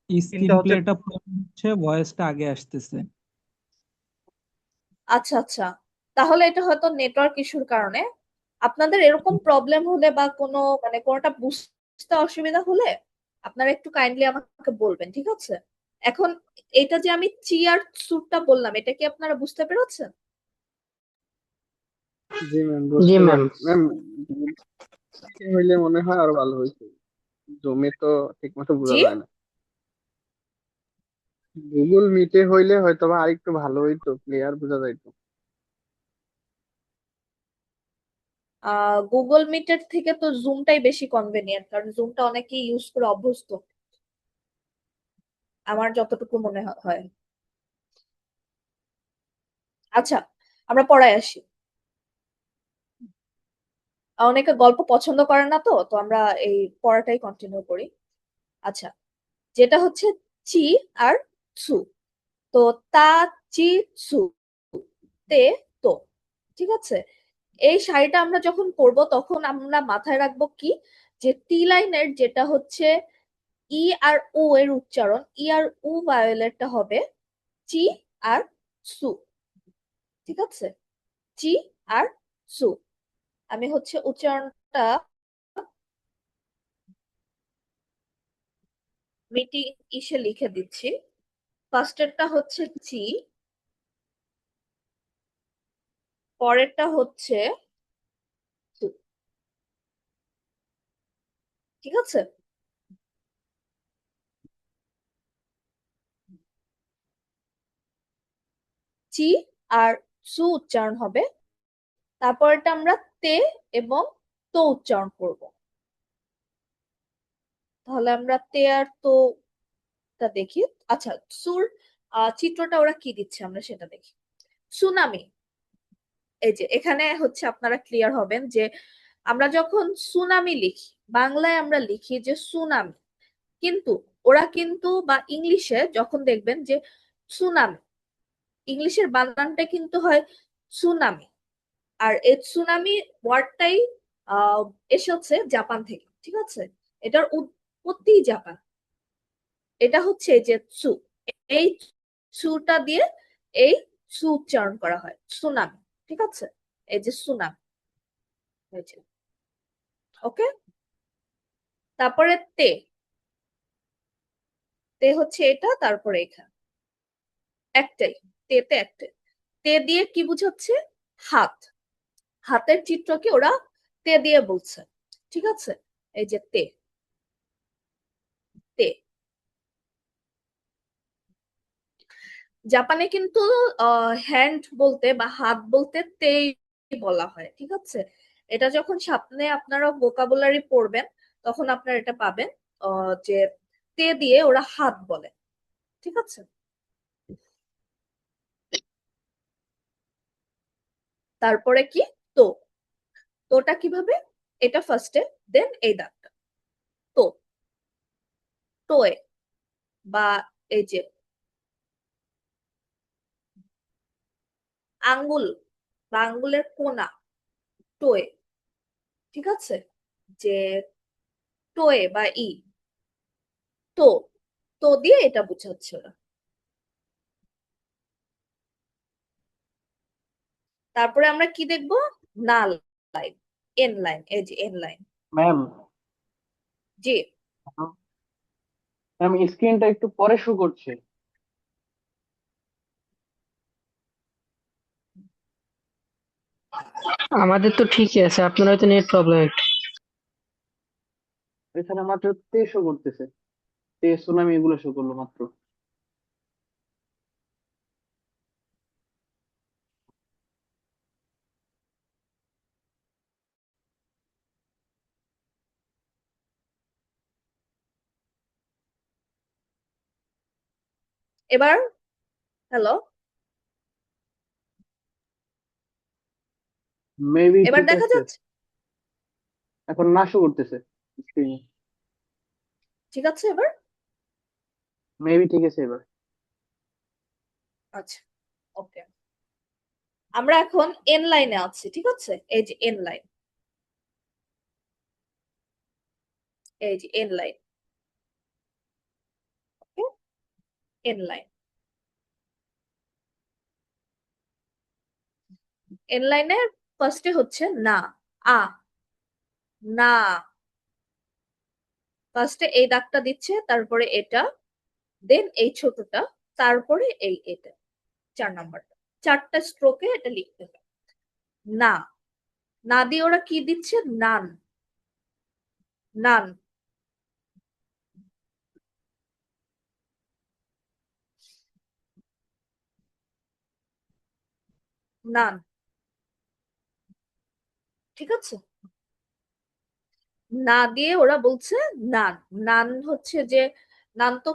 I: স্ক্রিন
D: হচ্ছে
I: প্লেটা হচ্ছে ভয়েসটা আগে আসতেছে।
A: আচ্ছা আচ্ছা, তাহলে এটা হয়তো নেটওয়ার্ক ইস্যুর কারণে। আপনাদের এরকম প্রবলেম হলে বা কোনো মানে কোনোটা বুঝতে অসুবিধা হলে আপনারা একটু কাইন্ডলি আমাকে বলবেন, ঠিক আছে। এখন এটা যে আমি চিয়ার স্যুটটা বললাম, এটা কি আপনারা বুঝতে পেরেছেন?
H: জি ম্যাম,
C: জি
H: বুঝতে
C: ম্যাম।
H: পারছি ম্যাম। হইলে মনে হয় আরো ভালো হয়েছে, জুমে তো ঠিক মতো বোঝা
A: জি,
H: যায় না। গুগল মিটে হইলে হয়তো বা আরেকটু ভালো হইতো, ক্লিয়ার বোঝা যাইতো।
A: গুগল মিটের থেকে তো জুমটাই বেশি কনভেনিয়েন্ট, কারণ জুমটা অনেকেই ইউজ করে অভ্যস্ত। আমার যতটুকু মনে হয়। আচ্ছা, আমরা পড়ায় আসি। অনেকে গল্প পছন্দ করে না, তো তো আমরা এই পড়াটাই কন্টিনিউ করি। আচ্ছা, যেটা হচ্ছে চি আর সু। তো তা, চি, সু, তে, তো। ঠিক আছে, এই শাড়িটা আমরা যখন পরবো তখন আমরা মাথায় রাখবো কি, যে টি লাইনের যেটা হচ্ছে ই আর উ এর উচ্চারণ, ই আর উ ভায়োলেটটা হবে চি আর সু। ঠিক আছে, চি আর সু। আমি হচ্ছে উচ্চারণটা মিটিং ইসে লিখে দিচ্ছি। ফার্স্টেরটা হচ্ছে চি, পরেরটা হচ্ছে সু। ঠিক আছে, চি আর সু উচ্চারণ হবে, তারপরটা আমরা তে এবং তো উচ্চারণ করব। তাহলে আমরা তে আর তো টা দেখি। আচ্ছা, সুর চিত্রটা ওরা কি দিচ্ছে আমরা সেটা দেখি। সুনামি, এই যে এখানে হচ্ছে আপনারা ক্লিয়ার হবেন যে আমরা যখন সুনামি লিখি, বাংলায় আমরা লিখি যে সুনামি, কিন্তু ওরা কিন্তু বা ইংলিশে যখন দেখবেন যে সুনামি, ইংলিশের বানানটা কিন্তু হয় সুনামি। আর এই সুনামি ওয়ার্ডটাই আহ এসেছে জাপান থেকে। ঠিক আছে, এটার উৎপত্তি জাপান। এটা হচ্ছে এই যে সু, এই সুটা দিয়ে এই সু উচ্চারণ করা হয়, সুনামি। ঠিক আছে, এই যে সুনামি, ওকে। তারপরে তে, তে হচ্ছে এটা, তারপরে এখানে একটাই, তেতে একটাই। তে দিয়ে কি বুঝাচ্ছে, হাত, হাতের চিত্রকে ওরা তে দিয়ে বলছে। ঠিক আছে, এই যে তে, তে। জাপানে কিন্তু হ্যান্ড বলতে বা হাত বলতে তেই বলা হয়। ঠিক আছে, এটা যখন সামনে আপনারা ভোকাবুলারি পড়বেন তখন আপনারা এটা পাবেন, যে তে দিয়ে ওরা হাত বলে। ঠিক আছে, তারপরে কি, তো, তোটা কিভাবে, এটা ফার্স্টে, দেন এই দাগটা, তো, তোয়ে, বা এই যে আঙ্গুল বা আঙ্গুলের কোনা, টোয়ে। ঠিক আছে, যে টোয়ে বা তো, তো দিয়ে এটা বুঝাচ্ছে ওরা। তারপরে আমরা কি দেখবো, না লাইন, এন লাইন, এই যে N line.
H: Ma'am
A: ji,
H: ma'am স্ক্রিনটা একটু পরে শো করছে।
C: আমাদের তো ঠিকই আছে, আপনার হয়তো নেট প্রবলেম একটু।
H: এখানে মাত্র তে শো করতেছে, তে সুনামি এগুলো শো করলো মাত্র।
A: এবার হ্যালো,
H: মেবি
A: এবার
H: ঠিক
A: দেখা
H: আছে,
A: যাচ্ছে।
H: এখন না শো করতেছে স্ক্রিনে।
A: ঠিক আছে এবার।
H: মেবি ঠিক আছে এবার।
A: আচ্ছা, ওকে, আমরা এখন এন লাইনে আছি। ঠিক আছে, এই যে এন লাইন, এই যে N line, N line. N লাইনের ফার্স্টে হচ্ছে না, আ, না, ফার্স্টে এই দাগটা দিচ্ছে, তারপরে এটা, দেন এই ছোটটা, তারপরে এই এটা, 4 নাম্বারটা, 4টা স্ট্রোকে এটা লিখতে হবে। না, না দিয়ে ওরা কি দিচ্ছে, নান, নান, নান। ঠিক আছে, না দিয়ে ওরা বলছে নান। নান হচ্ছে যে, নান তো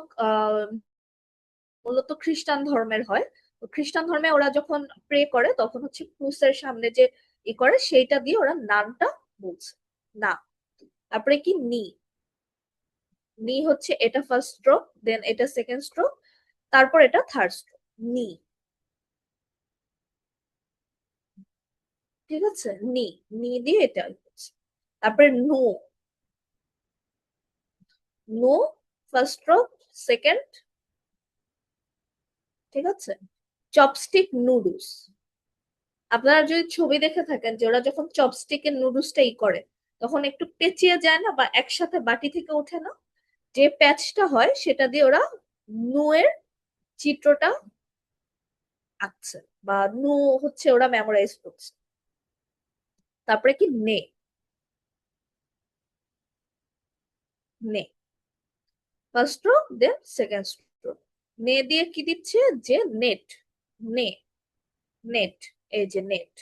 A: মূলত খ্রিস্টান ধর্মের হয়। তো খ্রিস্টান ধর্মে ওরা যখন প্রে করে তখন হচ্ছে ক্রুসের সামনে যে করে সেইটা দিয়ে ওরা নামটা বলছে না। তারপরে কি নি, নি হচ্ছে এটা ফার্স্ট স্ট্রোক, দেন এটা সেকেন্ড স্ট্রোক, তারপর এটা থার্ড স্ট্রোক, নি। ঠিক আছে, নি, নি দিয়ে এটা হচ্ছে। তারপরে নো, নো ফার্স্ট স্ট্রোক, সেকেন্ড। ঠিক আছে, চপস্টিক নুডলস। আপনারা যদি ছবি দেখে থাকেন যে ওরা যখন চপস্টিকের নুডলসটা করে তখন একটু পেঁচিয়ে যায় না, বা একসাথে বাটি থেকে ওঠে না, যে প্যাচটা হয় সেটা দিয়ে ওরা নু এর চিত্রটা আঁকছে, বা নু হচ্ছে ওরা মেমোরাইজ করছে। তারপরে কি নে, নে first stroke then second stroke. নে দিয়ে কি দিচ্ছে, যে নেট, নে, নেট, এই যে নেট,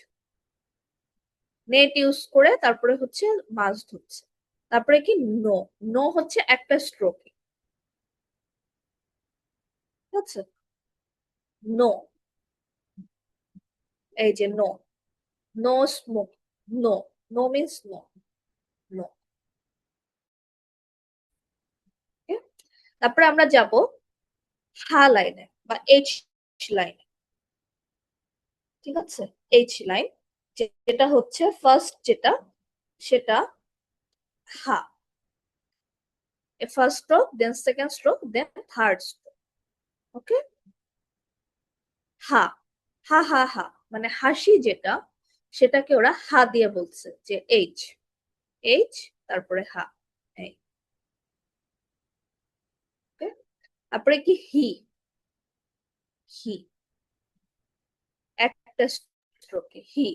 A: নেট ইউজ করে তারপরে হচ্ছে মাছ ধরছে। তারপরে কি নো, নো হচ্ছে একটা স্ট্রোক। ঠিক আছে, নো, এই যে নো, নো স্মোক, নো, নো মিন্স নো, নো। তারপরে আমরা যাব হা লাইনে বা এইচ লাইনে। ঠিক আছে, এইচ লাইন যেটা হচ্ছে ফার্স্ট যেটা, সেটা হা, first stroke then second stroke then third stroke. Okay, হা, হা হা হা মানে হাসি যেটা, সেটাকে ওরা হা দিয়ে বলছে, যে এইচ, এইচ তারপরে হা, এই। ওকে, তারপরে কি হি, হি একটা স্ট্রোকে হি,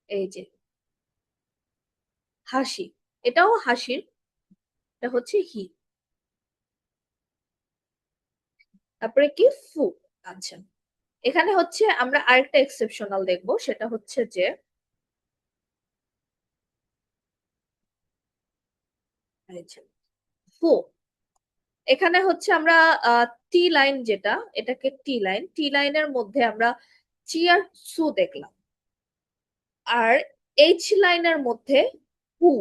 A: এই যে হাসি, এটাও হাসির, এটা হচ্ছে হি। তারপরে কি ফু। আচ্ছা, এখানে হচ্ছে আমরা আরেকটা এক্সেপশনাল দেখবো, সেটা হচ্ছে যে এই যে ফু। এখানে হচ্ছে আমরা টি লাইন যেটা, এটাকে টি লাইন, টি লাইনের মধ্যে আমরা চি আর সু দেখলাম। আর এইচ লাইনের মধ্যে হু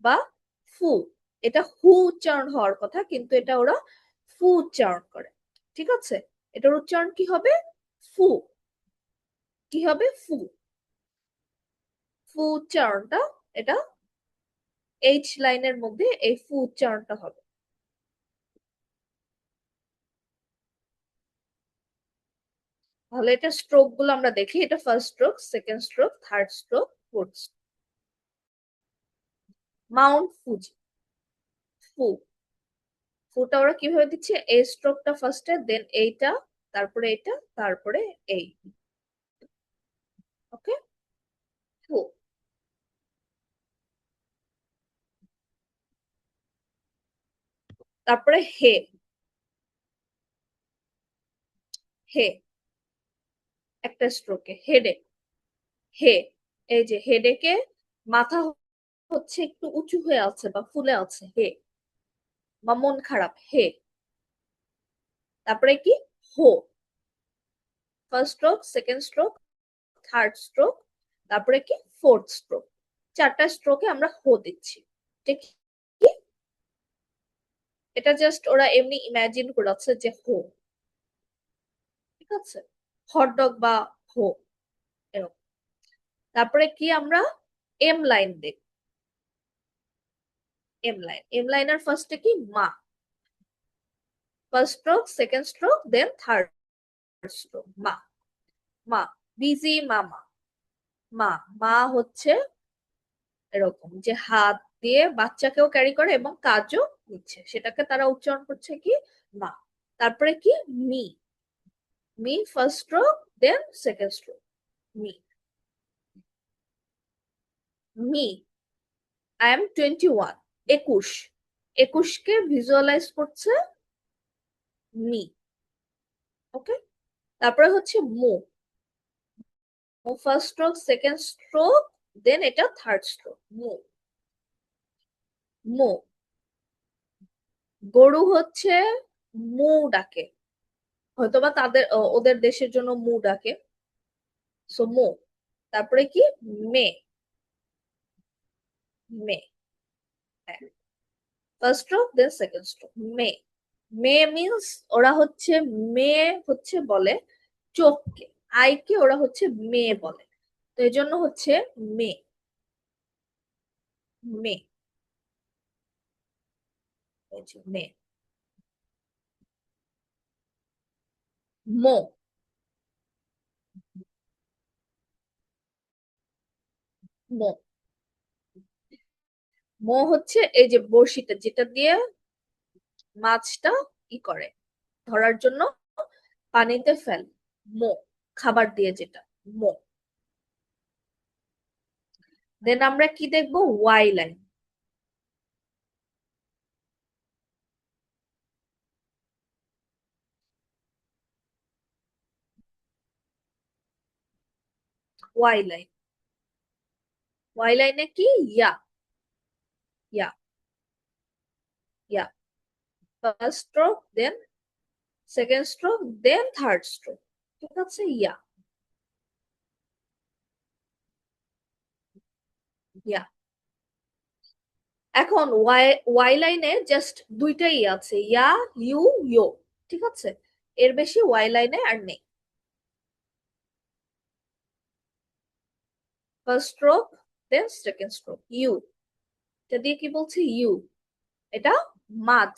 A: বা ফু, এটা হু উচ্চারণ হওয়ার কথা, কিন্তু এটা ওরা ফু উচ্চারণ করে। ঠিক আছে, এটার উচ্চারণ কি হবে, ফু। কি হবে, ফু। ফু উচ্চারণটা, এটা এইচ লাইনের মধ্যে এই ফু উচ্চারণটা হবে। তাহলে এটা স্ট্রোক গুলো আমরা দেখি, এটা first stroke, second stroke, third stroke, fourth. Mount Fuji, ফু, ফুটা ওরা কিভাবে দিচ্ছে, এই স্ট্রোকটা ফার্স্টে, দেন এইটা, তারপরে এটা, তারপরে এই। ওকে, ফু। তারপরে হে, হে একটা স্ট্রোকে, হেডে, হে, এই যে হেডেকে মাথা হচ্ছে একটু উঁচু হয়ে আছে বা ফুলে আছে, হে, বা মন খারাপ, হে। তারপরে কি হো, first stroke, second stroke, third stroke, তারপরে কি ফোর্থ স্ট্রোক। চারটা স্ট্রোকে আমরা হো দিচ্ছি। ঠিক কি, এটা জাস্ট ওরা এমনি ইমাজিন করেছে যে হো। ঠিক আছে, হটডগ বা হো, এরকম। তারপরে কি আমরা এম লাইন দেখ, এম লাইন, এম লাইনের ফার্স্টে কি মা, first stroke, second stroke, then third stroke, মা, মা, বিজি মামা, মা, মা হচ্ছে এরকম যে হাত দিয়ে বাচ্চাকেও ক্যারি করে এবং কাজও নিচ্ছে, সেটাকে তারা উচ্চারণ করছে কি, মা। তারপরে কি মি, মি first stroke then second stroke, মি, মি। আই এম 21, 21, 21কে ভিজুয়ালাইজ করছে মি। ওকে, তারপরে হচ্ছে মো, মো first stroke, second stroke, then এটা থার্ড স্ট্রোক, মো, মো। গরু হচ্ছে মো ডাকে, হয়তোবা ওদের দেশের জন্য মু ডাকে, সো মু। তারপরে কি মে, মে, first stroke then second stroke মে। মে মিন্স ওরা হচ্ছে মেয়ে হচ্ছে বলে চোখকে, আইকে ওরা হচ্ছে মেয়ে বলে, তো এই জন্য হচ্ছে মে, মে, এই যে মে। মো, মো, মো হচ্ছে এই যে বড়শিটা যেটা দিয়ে মাছটা ই করে ধরার জন্য পানিতে ফেলে, মো, খাবার দিয়ে যেটা, মো। দেন আমরা কি দেখবো, Y line. Y line, Y লাইনে কি ইয়া, ইয়া, ইয়া, first stroke then second stroke then third stroke, ঠিক আছে, ইয়া, ইয়া। এখন ওয়াই ওয়াই লাইনে জাস্ট দুইটাই আছে, ইয়া, ইউ, ইয়ো, ঠিক আছে, এর বেশি ওয়াই লাইনে আর নেই। First stroke then second stroke ইউ, এটা দিয়ে কি বলছে, ইউ, এটা মাছ,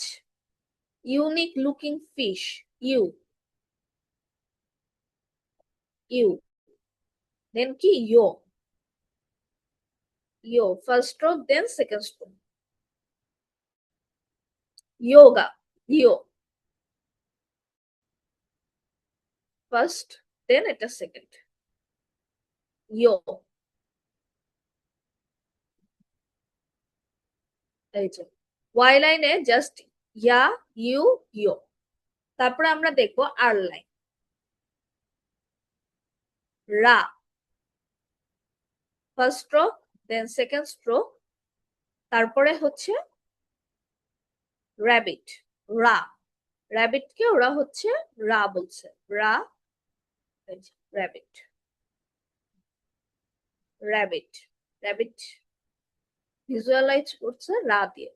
A: ইউনিক লুকিং ফিশ, ইউ, ইউ। দেন কি ইয়ো, ইয়ো, first stroke then second stroke, ইয়োগা, ইয়ো, ফার্স্ট দেন এটা সেকেন্ড, ইয়ো, এই যে ওয়াই লাইনে জাস্ট ইয়া, ইউ, ইয়ো। তারপরে আমরা দেখবো আর লাইন, রা, first stroke then second stroke, তারপরে হচ্ছে র্যাবিট, রা, র্যাবিট কে ওরা হচ্ছে রা বলছে, রা, র্যাবিট, র্যাবিট, র্যাবিট ভিজুয়ালাইজ করছে রা দিয়ে।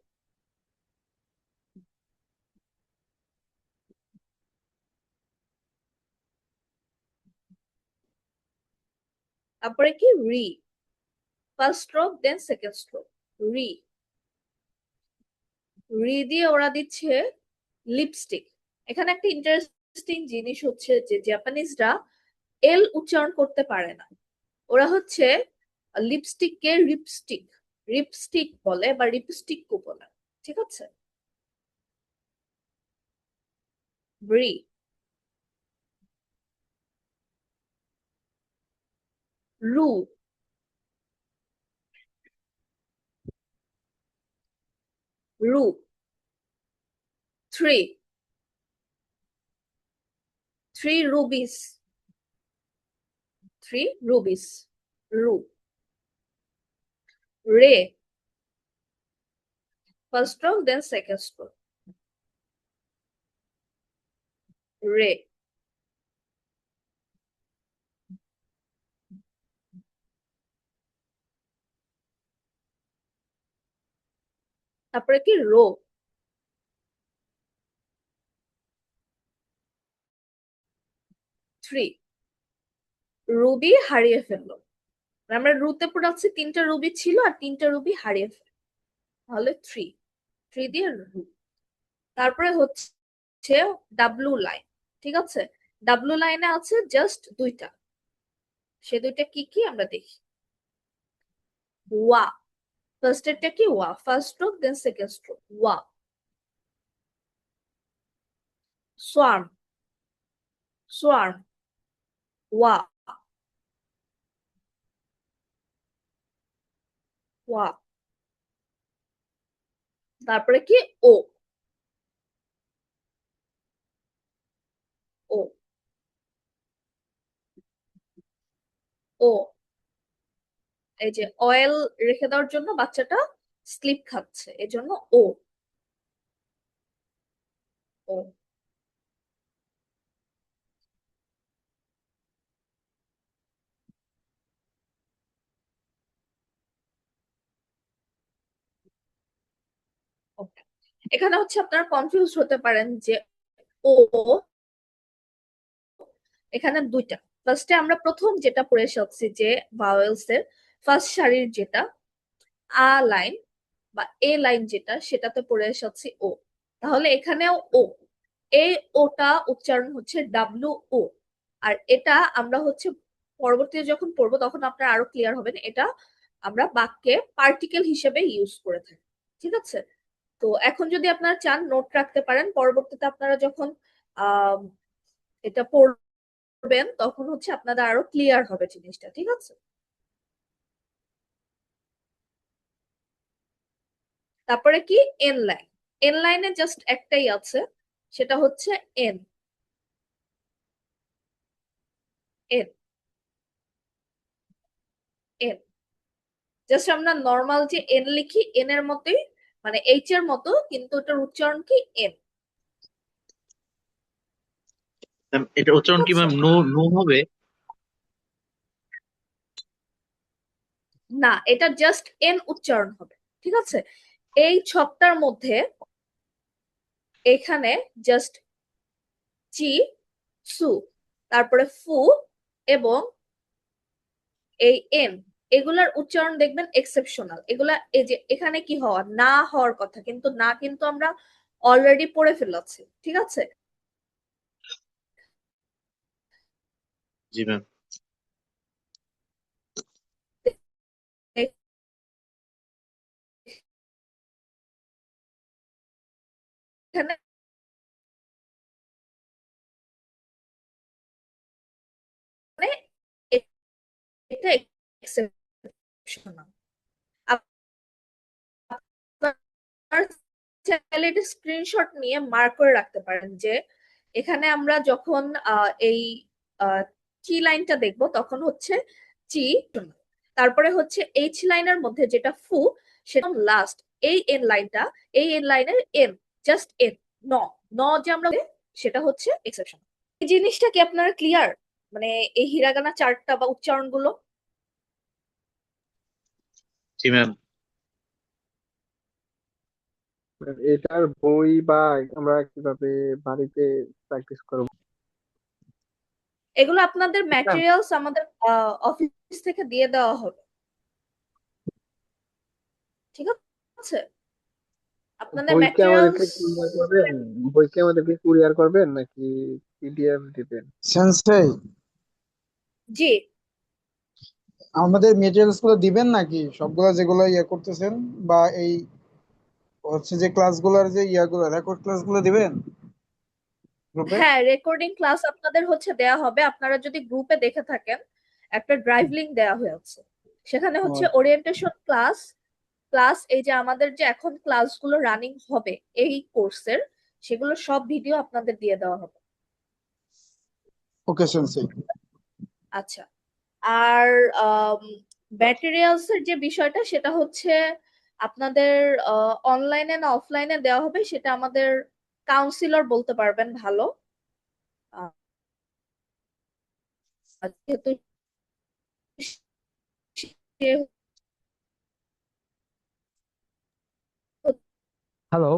A: তারপরে কি রি, first stroke then second stroke, রি, রি দিয়ে ওরা দিচ্ছে লিপস্টিক। এখানে একটা ইন্টারেস্টিং জিনিস হচ্ছে যে জাপানিজরা এল উচ্চারণ করতে পারে না, ওরা হচ্ছে লিপস্টিক কে রিপস্টিক, রিপস্টিক বলে বা রিপস্টিকও বলে, ঠিক আছে। ব্রি, রু, রু, three, three rubies, three rubies, রু, রে, first stroke then second stroke, রে, তারপরে কি রো, থ্রি, রুবি হারিয়ে ফেললো, আমরা রুতে পড়াচ্ছি তিনটা রুবি ছিল আর তিনটা রুবি হারিয়ে ফেললো, তাহলে থ্রি, থ্রি দিয়ে রু। তারপরে হচ্ছে ডাব্লু লাইন, ঠিক আছে, ডাব্লু লাইনে আছে জাস্ট দুইটা, সে দুইটা কি কি আমরা দেখি, ওয়া, ফার্স্ট এরটা কি ওয়া, first stroke then second stroke, ওয়া, সোয়ার্ম, সোয়ার্ম, ওয়া, ওয়া, তারপরে কি ও, ও, ও, এই যে অয়েল রেখে দেওয়ার জন্য বাচ্চাটা স্লিপ খাচ্ছে, এজন্য ও, ও, এখানে হচ্ছে আপনারা কনফিউজ হতে পারেন যে ও এখানে দুইটা। ফার্স্টে আমরা প্রথম যেটা পড়ে এসেছি যে ভাওয়েলস এর ফার্স্ট সারির যেটা আ লাইন বা এ লাইন যেটা সেটাতে পড়ে এসেছি ও, তাহলে এখানেও ও, এই ওটা উচ্চারণ হচ্ছে ডাব্লিউ ও। আর এটা আমরা হচ্ছে পরবর্তীতে যখন পড়বো তখন আপনারা আরো ক্লিয়ার হবেন, এটা আমরা বাক্যে পার্টিকেল হিসেবে ইউজ করে থাকি। ঠিক আছে, তো এখন যদি আপনারা চান নোট রাখতে পারেন, পরবর্তীতে আপনারা যখন আহ এটা পড়বেন তখন হচ্ছে আপনাদের আরো ক্লিয়ার হবে জিনিসটা। ঠিক আছে, তারপরে কি এন লাইন। এন লাইনে জাস্ট একটাই আছে, সেটা হচ্ছে এন। এন এন জাস্ট আমরা নর্মাল যে এন লিখি এন এর মতোই, মানে এইচ এর মতো, কিন্তু ওটার উচ্চারণ কি এন।
F: ম্যাম এটা
A: ঠিক
F: উচ্চারণ কি
A: আছে,
F: ম্যাম নো নো হবে?
A: না এটা জাস্ট এন উচ্চারণ হবে। ঠিক আছে, এই ছকটার মধ্যে এখানে জাস্ট চি, সু, তারপরে ফু এবং এই এন, এগুলার উচ্চারণ দেখবেন এক্সেপশনাল। এগুলা এই যে এখানে কি হওয়া না হওয়ার কথা, কিন্তু না কিন্তু আমরা অলরেডি পড়ে ফেলেছি। ঠিক আছে,
F: জি ম্যাম।
A: এখানে এটা এক্সেপশনাল। আপনার চাইলে এটা স্ক্রিনশট নিয়ে মার্ক করে রাখতে পারেন যে এখানে আমরা যখন এই চি লাইনটা দেখবো তখন হচ্ছে চি, তারপরে হচ্ছে এইচ লাইনের মধ্যে যেটা ফু, সেটা লাস্ট এই এন লাইনটা, এই এন লাইনের এন, জাস্ট এন, ন, ন যে আমরা সেটা হচ্ছে এক্সেপশন। এই জিনিসটা কি আপনারা ক্লিয়ার, মানে এই হিরাগানা চার্টটা বা উচ্চারণ গুলো?
F: জি ম্যাম।
H: এটার বই বা আমরা কিভাবে বাড়িতে প্র্যাকটিস করব?
A: এগুলো আপনাদের ম্যাটেরিয়ালস আমাদের অফিস থেকে দিয়ে দেওয়া হবে। ঠিক আছে, আপনাদের
H: বইকে আমাদেরকে
A: ম্যাটেরিয়ালস।
H: কুরিয়ার করবেন? বইকে আমাদেরকে কুরিয়ার করবেন নাকি পিডিএফ দিবেন?
B: সেন্সেই
A: জি,
B: আমাদের মেটেরিয়ালস গুলো দিবেন নাকি সবগুলো যেগুলো করতেছেন, বা এই হচ্ছে যে ক্লাসগুলোর যে রেকর্ড ক্লাসগুলো দিবেন গ্রুপে?
A: হ্যাঁ রেকর্ডিং ক্লাস আপনাদের হচ্ছে দেয়া হবে। আপনারা যদি গ্রুপে দেখে থাকেন একটা ড্রাইভ লিংক দেওয়া হয়েছে, সেখানে হচ্ছে ওরিয়েন্টেশন ক্লাস প্লাস এই যে আমাদের যে এখন ক্লাসগুলো রানিং হবে এই কোর্সের, সেগুলো সব ভিডিও আপনাদের দিয়ে দেওয়া হবে।
B: ওকে সেন্সেই।
A: আচ্ছা, আর ম্যাটেরিয়ালস এর যে বিষয়টা সেটা হচ্ছে আপনাদের অনলাইনে না অফলাইনে দেওয়া হবে সেটা আমাদের কাউন্সিলর বলতে পারবেন ভালো। আহ, যেহেতু সে
B: হ্যালো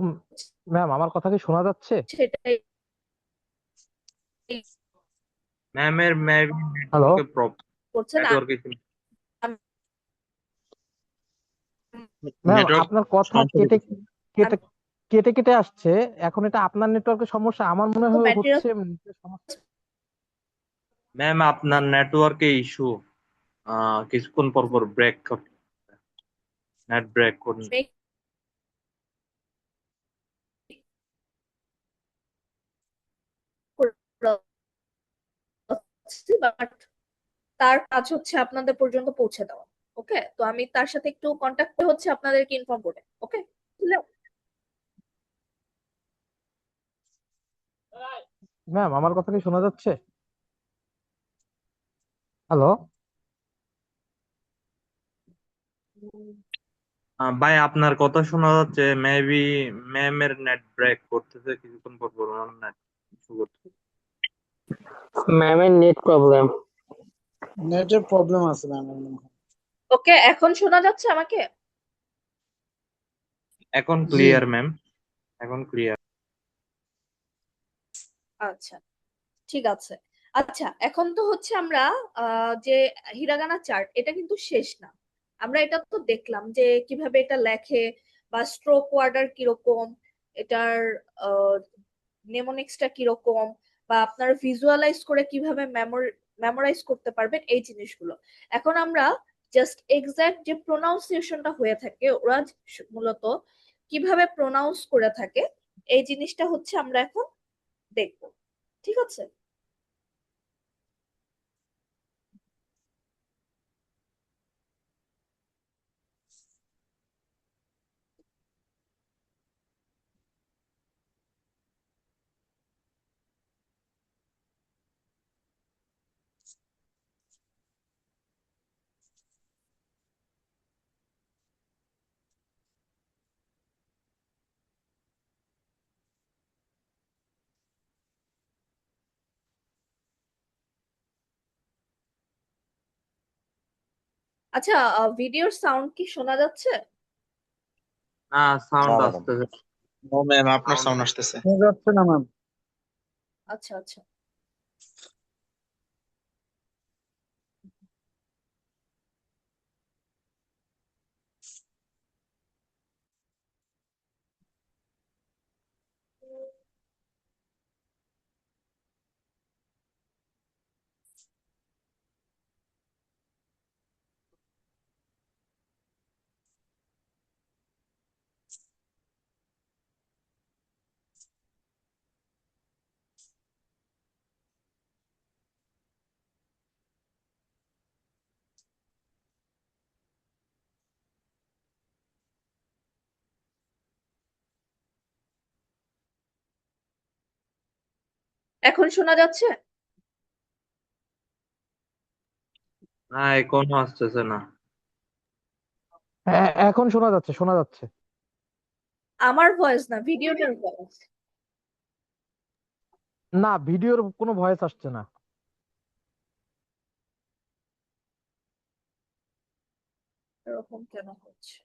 B: ম্যাম, আমার কথা কি শোনা যাচ্ছে?
A: সেটাই
D: ম্যামের মেবি
B: হ্যালো
D: নেটওয়ার্কের প্রবলেম,
A: করছেন।
D: নেটওয়ার্কে
B: ম্যাম,
F: নেটওয়ার্ক
B: আপনার কথা
F: সমস্যা
B: কেটে
F: হচ্ছে।
B: কেটে কেটে কেটে আসছে। এখন এটা আপনার নেটওয়ার্কের সমস্যা, আমার মনে হয়
A: ম্যাটেরিয়াল
B: হচ্ছে সমস্যা।
D: ম্যাম আপনার নেটওয়ার্কে ইস্যু, কিছুক্ষণ পর পর ব্রেক, নেট ব্রেক করুন।
A: বাট তার কাজ হচ্ছে আপনাদের পর্যন্ত পৌঁছে দেওয়া। ওকে, তো আমি তার সাথে একটু কন্ট্যাক্ট করে হচ্ছে আপনাদেরকে ইনফর্ম করে। ওকে,
B: ম্যাম, আমার কথা কি শোনা যাচ্ছে? হ্যালো
D: ভাই আপনার কথা শোনা যাচ্ছে, মেবি ম্যামের নেট ব্রেক করতেছে কিছুক্ষণ পর পর, ওনার নেট ইস্যু করতেছে।
C: ম্যামের নেট প্রবলেম।
B: নেটের প্রবলেম আছে ম্যাম।
A: ওকে, এখন শোনা যাচ্ছে আমাকে?
D: এখন
B: জি
D: ক্লিয়ার ম্যাম, এখন ক্লিয়ার।
A: আচ্ছা, ঠিক আছে। আচ্ছা, এখন তো হচ্ছে আমরা যে হিরাগানা চার্ট, এটা কিন্তু শেষ না। আমরা এটা তো দেখলাম যে কিভাবে এটা লেখে, বা স্ট্রোক ওয়ার্ডার কিরকম, এটার নেমোনিক্সটা কিরকম, বা আপনারা ভিজুয়ালাইজ করে কিভাবে মেমোরাইজ করতে পারবেন এই জিনিসগুলো। এখন আমরা জাস্ট এক্সাক্ট যে প্রোনাউন্সিয়েশনটা হয়ে থাকে, ওরা মূলত কিভাবে প্রোনাউন্স করে থাকে, এই জিনিসটা হচ্ছে আমরা এখন দেখবো। ঠিক আছে? আচ্ছা, ভিডিওর সাউন্ড কি শোনা যাচ্ছে?
D: না, সাউন্ড আসতেছে।
F: ও ম্যাম, আপনার সাউন্ড আসতেছে।
B: শোনা যাচ্ছে না ম্যাম।
A: আচ্ছা আচ্ছা। এখন শোনা যাচ্ছে?
D: না, এখনো আসতেছে না।
C: এখন শোনা যাচ্ছে, শোনা যাচ্ছে।
A: আমার ভয়েস না, ভিডিওটার ভয়েস।
C: না, ভিডিওর কোনো ভয়েস আসছে না।
A: এরকম কেন হচ্ছে?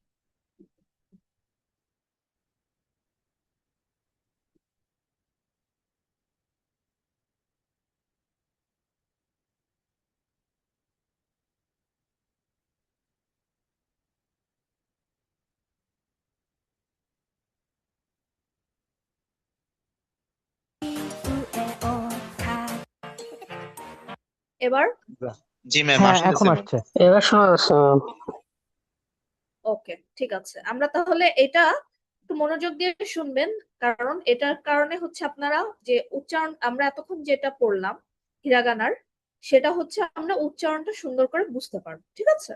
A: এবার?
F: জি ম্যাম,
C: হ্যাঁ,
F: আসতেছে
C: এখন
F: ম্যাম।
C: আসছে।
E: এবার শোনা যাচ্ছে।
A: ওকে, ঠিক আছে। আমরা তাহলে এটা একটু মনোযোগ দিয়ে শুনবেন, কারণ এটার কারণে হচ্ছে আপনারা যে উচ্চারণ, আমরা এতক্ষণ যেটা পড়লাম হিরাগানার, সেটা হচ্ছে আমরা উচ্চারণটা সুন্দর করে বুঝতে পারবো। ঠিক আছে?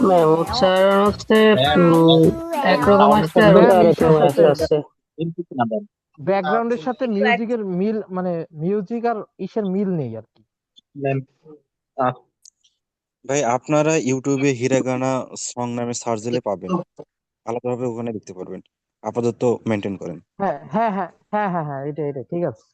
C: ম্যাম উচ্চারণ হচ্ছে একরকম
J: সাউন্ড
C: আসছে
J: একটু
C: আর
J: মিল
C: উল্টা
J: ইসের
C: আরেকরকম
J: সাথে
C: আসছে।
J: মিল কিছু না দেন। ব্যাকগ্রাউন্ডের সাথে
A: একটু
J: মিউজিকের মিল মানে মিউজিক আর ইসের মিল নেই আর কি।
F: ম্যাম
K: ভাই আপনারা ইউটিউবে হিরাগানা সং নামে সার্চ দিলে পাবেন, আলাদাভাবে ওখানে দেখতে পারবেন। আপাতত মেনটেন করেন।
J: হ্যাঁ হ্যাঁ হ্যাঁ হ্যাঁ হ্যাঁ হ্যাঁ এটা এটা ঠিক আছে।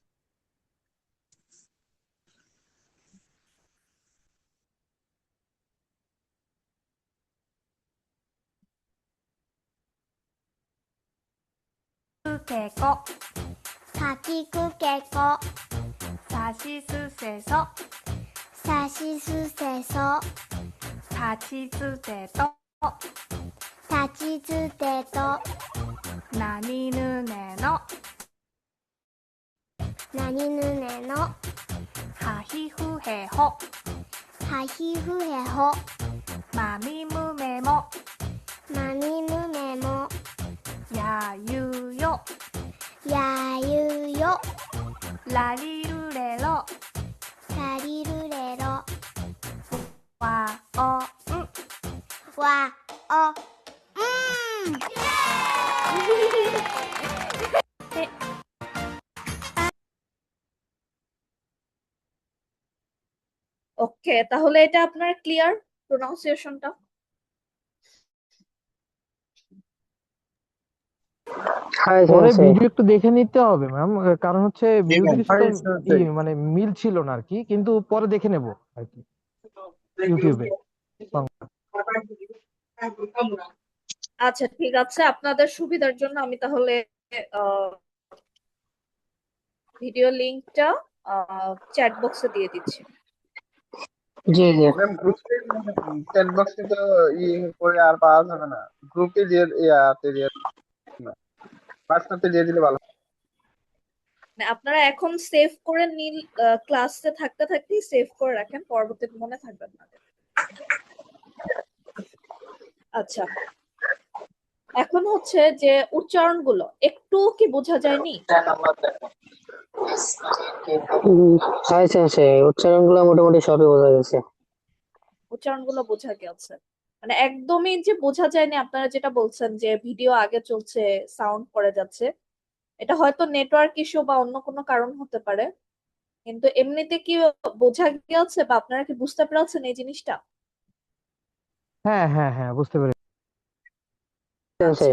L: かきくけこさしすせそさしすせそたちつてとたちつてとなにぬねのなにぬねのはひふへほはひふへほまみむめもまみむめもやゆよやゆよラリルレロラリルレロわおんわおんで
A: ওকে, তাহলে এটা আপনার ক্লিয়ার প্রোনাউন্সিয়েশনটা?
C: হ্যাঁ
J: পরে
C: স্যার।
J: ভিডিও একটু দেখে নিতে হবে ম্যাম, কারণ হচ্ছে
B: জি ম্যাম।
J: মিউজিকের সাথে মানে মিল ছিল না আর কি, কিন্তু পরে দেখে নেব আর কি ইউটিউবে।
A: আচ্ছা ঠিক আছে, আপনাদের সুবিধার জন্য আমি তাহলে ভিডিও লিংকটা চ্যাট বক্সে দিয়ে দিচ্ছি।
C: জি জি।
H: ম্যাম গ্রুপে চ্যাট বক্সে তো ই করে আর পাওয়া যাবে না, গ্রুপে দিয়ে ইয়াতে দিয়ে না, হোয়াটসঅ্যাপে দিয়ে দিলে ভালো।
A: মানে আপনারা এখন সেভ করে নিন, ক্লাসে থাকতে থাকতেই সেভ করে রাখেন, পরবর্তীতে মনে থাকবে না। আচ্ছা, এখন হচ্ছে যে উচ্চারণগুলো একটু কি বোঝা যায়নি?
C: হ্যাঁ স্যার, উচ্চারণগুলো মোটামুটি সবই বোঝা গেছে।
A: উচ্চারণগুলো বোঝা গেছে, মানে একদমই যে বোঝা যায়নি আপনারা যেটা বলছেন যে ভিডিও আগে চলছে সাউন্ড পড়ে যাচ্ছে, এটা হয়তো নেটওয়ার্ক ইস্যু বা অন্য কোনো কারণ হতে পারে, কিন্তু এমনিতে কি বোঝা গেছে বা আপনারা কি বুঝতে পেরেছেন এই জিনিসটা?
J: হ্যাঁ হ্যাঁ হ্যাঁ বুঝতে পেরেছি।
A: আচ্ছা,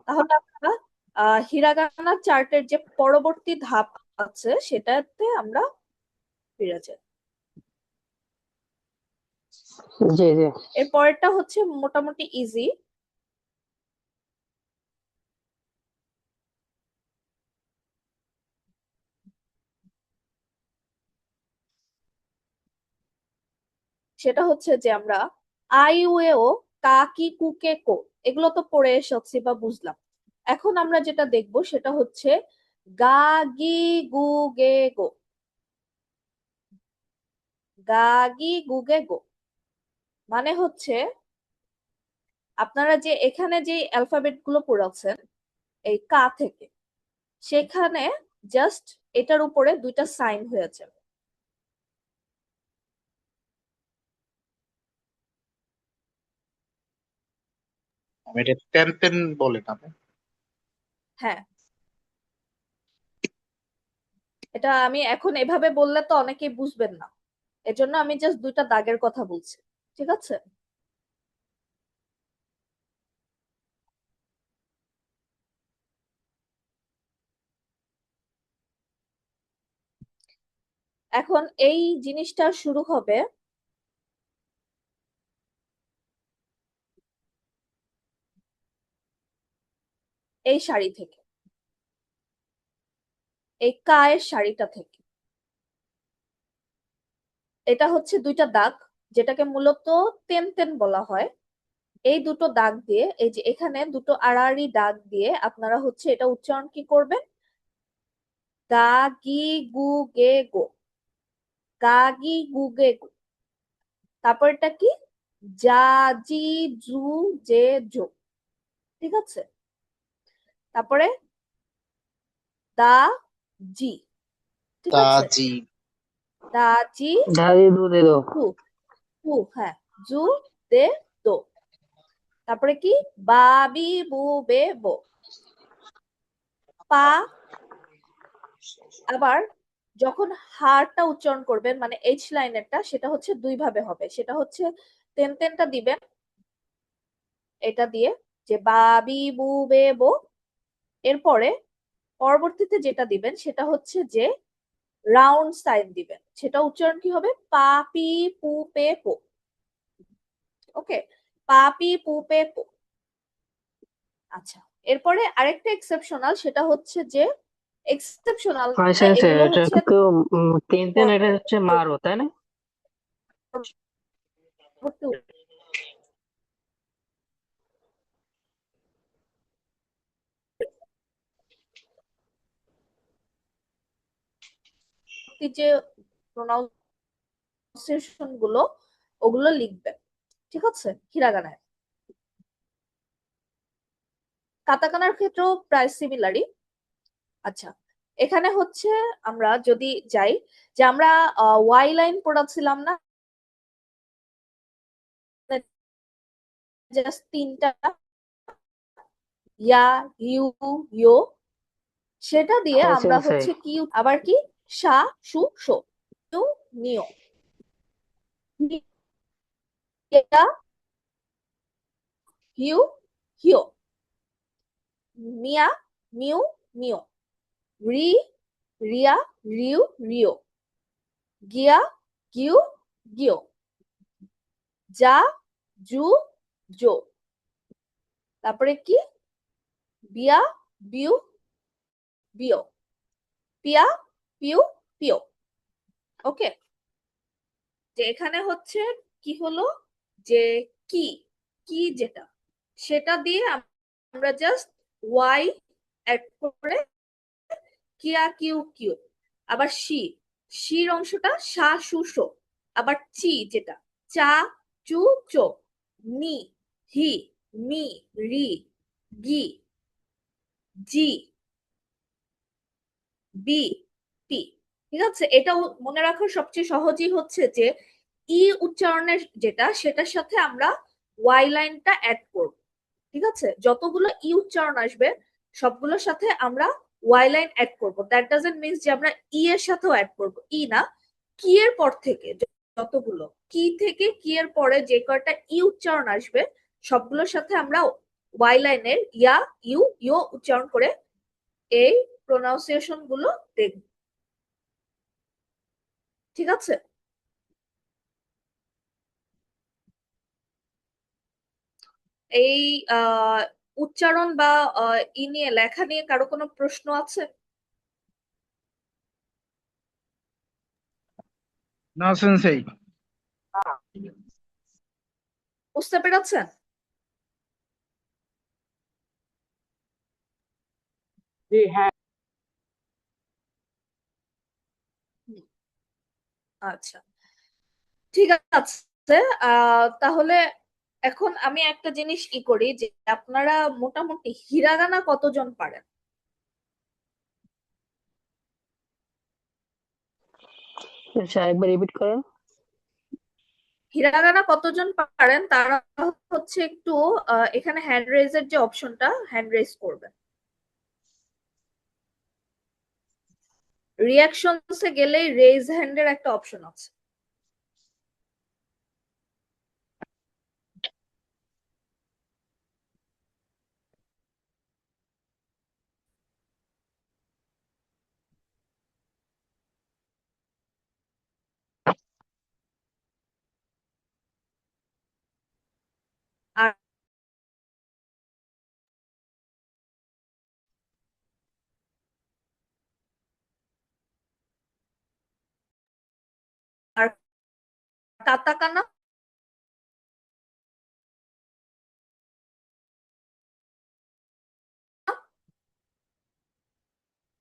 A: তাহলে আমরা হিরাগানা চার্টের যে পরবর্তী ধাপ আছে সেটাতে আমরা ফিরে যাই।
C: জি জি।
A: এর পরেরটা হচ্ছে মোটামুটি ইজি। সেটা হচ্ছে যে আমরা আই উয়ে ও, কা কি কু কে কো, এগুলো তো পড়ে এসেছি বা বুঝলাম। এখন আমরা যেটা দেখব সেটা হচ্ছে গা গি গু গে গো, গা গি গু গে গো মানে হচ্ছে আপনারা যে এখানে যে অ্যালফাবেট গুলো পড়েছেন এই কা থেকে, সেখানে জাস্ট এটার উপরে দুইটা সাইন হয়েছে।
F: এটা টেন টেন বলে না?
A: হ্যাঁ, এটা আমি এখন এভাবে বললে তো অনেকেই বুঝবেন না, এজন্য আমি জাস্ট দুইটা দাগের কথা বলছি, ঠিক আছে? এখন এই জিনিসটা শুরু হবে এই শাড়ি থেকে, এই কায়ের শাড়িটা থেকে। এটা হচ্ছে দুইটা দাগ, যেটাকে মূলত তেন তেন বলা হয়। এই দুটো দাগ দিয়ে, এই যে এখানে দুটো আড়াআড়ি দাগ দিয়ে আপনারা হচ্ছে এটা উচ্চারণ কি করবেন? গা গি গু গে গো, গা গি গু গে গো। তারপর এটা কি? জা জি জু জে জো, ঠিক আছে? তারপরে দা জি, ঠিক আছে?
F: জি
A: দা জি
C: দাদি দুধ এলো।
A: জু, হু, হ্যাঁ, জু দে দো। তারপরে কি, বাবি বু বে বো। পা, আবার যখন হারটা উচ্চারণ করবেন মানে এইচ লাইনেরটা, সেটা হচ্ছে দুই ভাবে হবে। সেটা হচ্ছে তেনটা দিবেন এটা দিয়ে, যে বাবি বু বে বো। এরপরে পরবর্তীতে যেটা দিবেন সেটা হচ্ছে যে রাউন্ড সাইন দিবেন, সেটা উচ্চারণ কি হবে, পাপি পু পে পো। ওকে, পাপি পু পে পো। আচ্ছা, এরপরে আরেকটা এক্সেপশনাল, সেটা হচ্ছে যে এক্সেপশনাল
C: হয়
A: না,
C: সেন্সে,
A: এগুলো
C: এটা
A: হচ্ছে
C: কিন্তু তিন এটা হচ্ছে মারো, তাই না?
A: যে প্রনাউন্সিয়েশন গুলো ওগুলো লিখবেন, ঠিক আছে, হিরাগানায়। কাতাকানার ক্ষেত্রেও প্রায় সিমিলারই। আচ্ছা, এখানে হচ্ছে আমরা যদি যাই, যে আমরা ওয়াই লাইন পড়াচ্ছিলাম না, জাস্ট তিনটা, ইয়া, ইউ, ইয়ো, সেটা দিয়ে
C: হয়
A: আমরা
C: সেন্সে।
A: হচ্ছে কি, আবার কি, সা, সু, শো, ইউ, নিও, ইয়া, হিউ, হিও, মিয়া, মিউ, মিও, রি, রিয়া, রিউ, রিও, গিয়া, গিউ, গিও, যা, জু, জো। তারপরে কি, বিয়া, বিউ, বিও, পিয়া, পিউ, পিও। ওকে, যে এখানে হচ্ছে কি হলো, যে কি, কি যেটা, সেটা দিয়ে আমরা জাস্ট ওয়াই অ্যাড করে কিয়া, কিউ, কিউ। আবার শি, শির অংশটা সা, সু, শো। আবার চি যেটা, চা, চু, চো। নি, হি, মি, রি, গি, জি, বি, পি। ঠিক আছে, এটা মনে রাখার সবচেয়ে সহজই হচ্ছে যে ই উচ্চারণের যেটা, সেটার সাথে আমরা ওয়াই লাইনটা অ্যাড করব। ঠিক আছে, যতগুলো ই উচ্চারণ আসবে সবগুলোর সাথে আমরা ওয়াই লাইন অ্যাড করব। দ্যাট ডাজন্ট মিনস যে আমরা ই এর সাথেও অ্যাড করব, ই না, কি এর পর থেকে যতগুলো, কি থেকে কি এর পরে যে কয়টা ই উচ্চারণ আসবে সবগুলোর সাথে আমরা ওয়াই লাইনের ইয়া, ইউ, ইও উচ্চারণ করে এই প্রোনাউন্সিয়েশন গুলো দেখব। ঠিক আছে, এই উচ্চারণ বা ই নিয়ে, লেখা নিয়ে কারো কোনো প্রশ্ন আছে?
B: না সেন্সেই।
A: বুঝতে পেরেছেন?
J: জি হ্যাঁ।
A: আচ্ছা, ঠিক আছে। তাহলে এখন আমি একটা জিনিস করি, যে আপনারা মোটামুটি হিরাগানা কতজন পারেন?
C: আচ্ছা, একবার রিপিট করেন।
A: হিরাগানা কতজন পারেন তারা হচ্ছে একটু এখানে হ্যান্ড রেজের যে অপশনটা, হ্যান্ড রেজ করবেন। রিয়াকশনসে গেলেই রেজ হ্যান্ডের একটা অপশন আছে। আর আর কাতাকানা,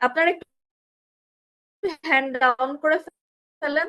A: আপনারা একটু হ্যান্ড ডাউন করে ফেলেন।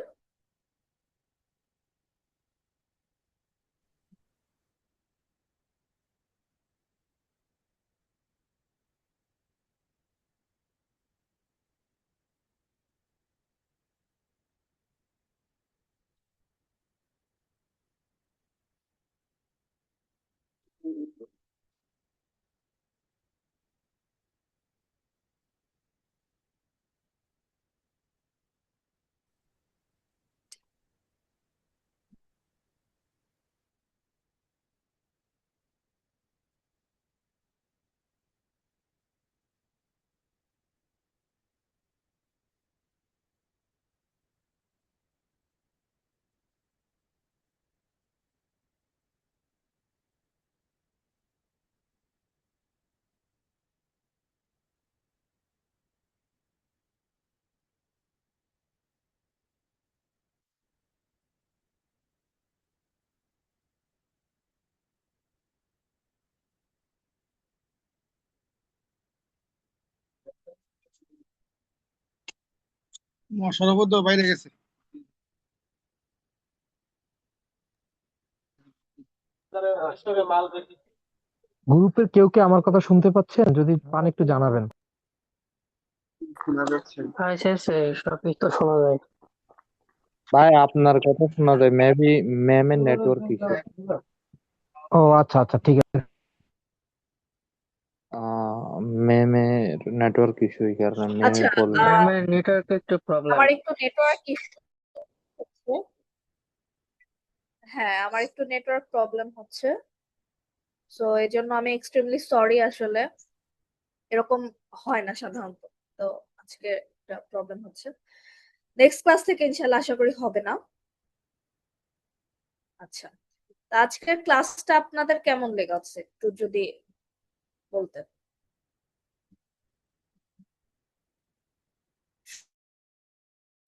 B: মশার উপর বাইরে গেছে।
J: গ্রুপের কেউ কি আমার কথা শুনতে পাচ্ছেন? যদি পান একটু জানাবেন।
H: শোনা যাচ্ছে।
C: সবই তো শোনা যায়।
M: ভাই আপনার কথা শোনা যায়, মেবি ম্যামের নেটওয়ার্ক ইস্যু।
J: ও আচ্ছা আচ্ছা, ঠিক আছে।
M: ম্যামের নেটওয়ার্ক ইস্যু, এই কারণে ম্যামে
A: আচ্ছা
M: বললেন।
C: ম্যামের নেটওয়ার্কে একটু প্রবলেম।
A: আমার একটু নেটওয়ার্ক ইস্যু হচ্ছে। হ্যাঁ, আমার একটু নেটওয়ার্ক প্রবলেম হচ্ছে, সো এই জন্য আমি এক্সট্রিমলি সরি। আসলে এরকম হয় না সাধারণত, তো আজকে একটা প্রবলেম হচ্ছে। নেক্সট ক্লাস থেকে ইনশাল্লাহ আশা করি হবে না। আচ্ছা, তা আজকের ক্লাসটা আপনাদের কেমন লেগেছে একটু যদি বলতেন।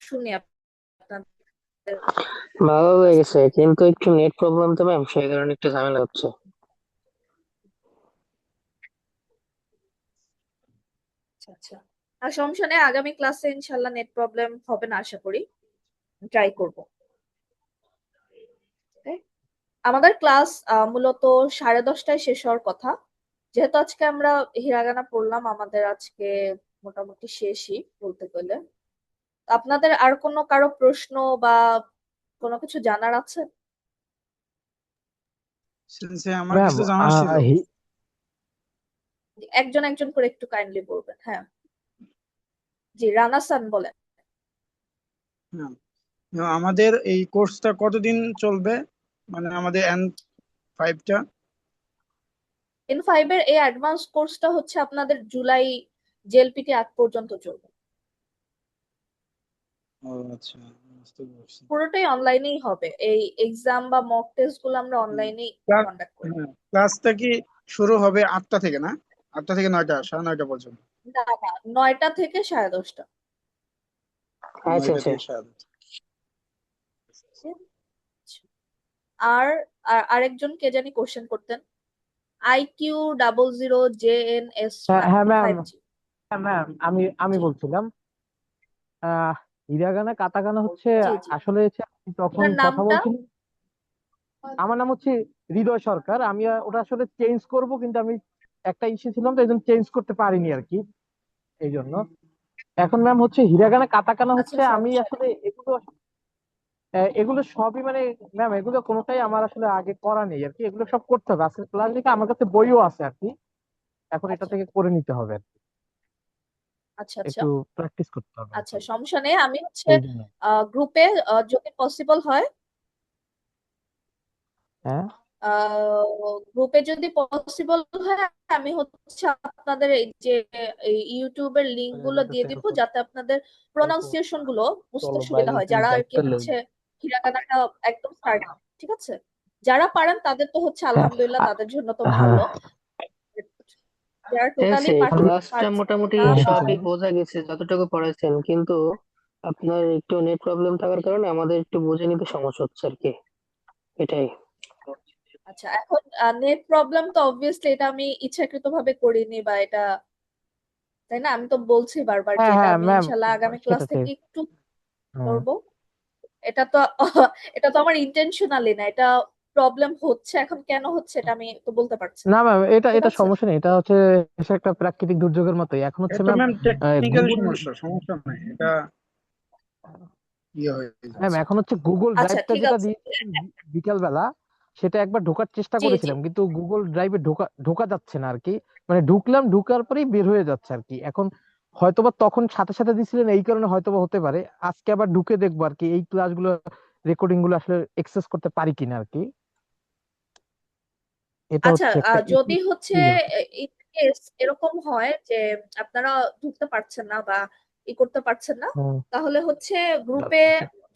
A: শুনি আপনাদের।
C: ভালো লেগেছে, কিন্তু একটু নেট প্রবলেম তো ম্যাম, সেই কারণে একটু ঝামেলা হচ্ছে।
A: আচ্ছা আচ্ছা, আর সমস্যা নেই, আগামী ক্লাসে ইনশাল্লাহ নেট প্রবলেম হবে না আশা করি, ট্রাই করব। Okay? আমাদের ক্লাস মূলত 10:30টায় শেষ হওয়ার কথা। যেহেতু আজকে আমরা হিরাগানা পড়লাম, আমাদের আজকে মোটামুটি শেষই বলতে গেলে। আপনাদের আর কোনো কারো প্রশ্ন বা কোনো কিছু জানার আছে?
B: সেন্সে আমার
J: ম্যাম
B: কিছু জানার ছিল।
A: একজন একজন করে একটু কাইন্ডলি বলবেন। হ্যাঁ জি, রানা সান বলেন।
B: হ্যাঁ, আমাদের এই কোর্সটা কতদিন চলবে, মানে আমাদের N5টা?
A: N5 এর এই অ্যাডভান্স কোর্সটা হচ্ছে আপনাদের জুলাই জেএলপিটি আগ পর্যন্ত চলবে।
B: ও আচ্ছা, বুঝতে পারছি।
A: পুরোটাই অনলাইনেই হবে, এই এক্সাম বা মক টেস্ট গুলো আমরা অনলাইনেই কন্ডাক্ট করি।
B: হ্যাঁ, ক্লাসটা কি শুরু হবে 8টা থেকে, না 8টা থেকে 9টা, 9:30 পর্যন্ত?
A: না না, 9টা থেকে 10:30টা।
B: 9টা থেকে 10:30।
A: আর আরেকজন কে জানি কোশ্চেন করতেন, IQ00JNS
J: হ্যাঁ ম্যাম,
A: 5G।
J: ম্যাম আমি বলছিলাম হিরাগানা কাতাকানা হচ্ছে
A: জি জি,
J: আসলে হচ্ছে আপনি তখন
A: আপনার
J: কথা
A: নামটা?
J: বলছিলেন। আমার নাম হচ্ছে হৃদয় সরকার। আমি ওটা আসলে চেঞ্জ করব, কিন্তু আমি একটা ইস্যু ছিলাম, তো এই জন্য চেঞ্জ করতে পারিনি আর কি, এই জন্য। এখন ম্যাম হচ্ছে হিরাগানা কাতাকানা
A: আচ্ছা,
J: হচ্ছে আমি
A: সমস্যা
J: আসলে এগুলো সবই মানে ম্যাম এগুলো কোনোটাই আমার আসলে আগে করা নেই আর কি, এগুলো সব করতে হবে। আজকে ক্লাস দেখে আমার কাছে বইও আছে আর কি, এখন এটা
A: আচ্ছা
J: থেকে করে নিতে হবে আর কি,
A: আচ্ছা আচ্ছা
J: একটু প্র্যাকটিস করতে হবে
A: আচ্ছা, সমস্যা নেই। আমি হচ্ছে
J: এই জন্য।
A: গ্রুপে যদি পসিবল হয়,
J: হ্যাঁ
A: গ্রুপে যদি পসিবল হয়, আমি হচ্ছে আপনাদের এই যে ইউটিউবের লিংক গুলো দিয়ে দিব, যাতে আপনাদের প্রোনাউন্সিয়েশন গুলো বুঝতে সুবিধা হয়, যারা আর কি হচ্ছে হিরাকানাটা একদম স্টার্ট। ঠিক আছে, যারা পারেন তাদের তো হচ্ছে আলহামদুলিল্লাহ, তাদের জন্য তো
J: হ্যাঁ
A: ভালো। যারা টোটালি
C: ক্লাসটা মোটামুটি
A: না
C: সবই বোঝা গেছে যতটুকু পড়াইছেন, কিন্তু আপনার একটু নেট প্রবলেম থাকার কারণে আমাদের একটু বুঝে নিতে সমস্যা হচ্ছে আর কি, এটাই।
A: আচ্ছা, এখন নেট প্রবলেম তো অবভিয়াসলি এটা আমি ইচ্ছাকৃত ভাবে করিনি, বা এটা, তাই না? আমি তো বলছি বারবার যে
J: হ্যাঁ
A: এটা
J: হ্যাঁ
A: আমি
J: ম্যাম,
A: ইনশাল্লাহ আগামী ক্লাস
J: সেটা ঠিক।
A: থেকে একটু
J: হ্যাঁ
A: করব। এটা তো এটা তো আমার ইন্টেনশনালি না, এটা প্রবলেম হচ্ছে। এখন কেন হচ্ছে এটা আমি তো বলতে পারছি
J: না
A: না।
J: ম্যাম, এটা
A: ঠিক
J: এটা
A: আছে,
J: সমস্যা নেই, এটা হচ্ছে এসে একটা প্রাকৃতিক দুর্যোগের মতোই। এখন হচ্ছে
B: এটা
J: ম্যাম
B: ম্যাম টেকনিক্যাল
J: গুগল,
B: সমস্যা নাই, এটা ইয়ে হয়ে
J: ম্যাম
B: যাচ্ছে।
J: এখন হচ্ছে গুগল
A: আচ্ছা
J: ড্রাইভটা
A: ঠিক
J: যেটা
A: আছে।
J: দিয়ে বিকেল বেলা, সেটা একবার ঢোকার চেষ্টা
A: জি জি
J: করেছিলাম, কিন্তু গুগল ড্রাইভে ঢোকা ঢোকা যাচ্ছে না আর কি। মানে ঢুকলাম, ঢুকার পরেই বের হয়ে যাচ্ছে আর কি। এখন হয়তোবা তখন সাথে সাথে দিছিলেন এই কারণে হয়তোবা হতে পারে। আজকে আবার ঢুকে দেখবো আর কি এই ক্লাসগুলো রেকর্ডিং গুলো আসলে এক্সেস করতে পারি কিনা আর কি। এটা
A: আচ্ছা,
J: হচ্ছে একটা
A: যদি
J: ইস্যু
A: হচ্ছে
J: ছিল।
A: in case এরকম হয় যে আপনারা ঢুকতে পারছেন না বা করতে পারছেন না,
J: হুম।
A: তাহলে হচ্ছে গ্রুপে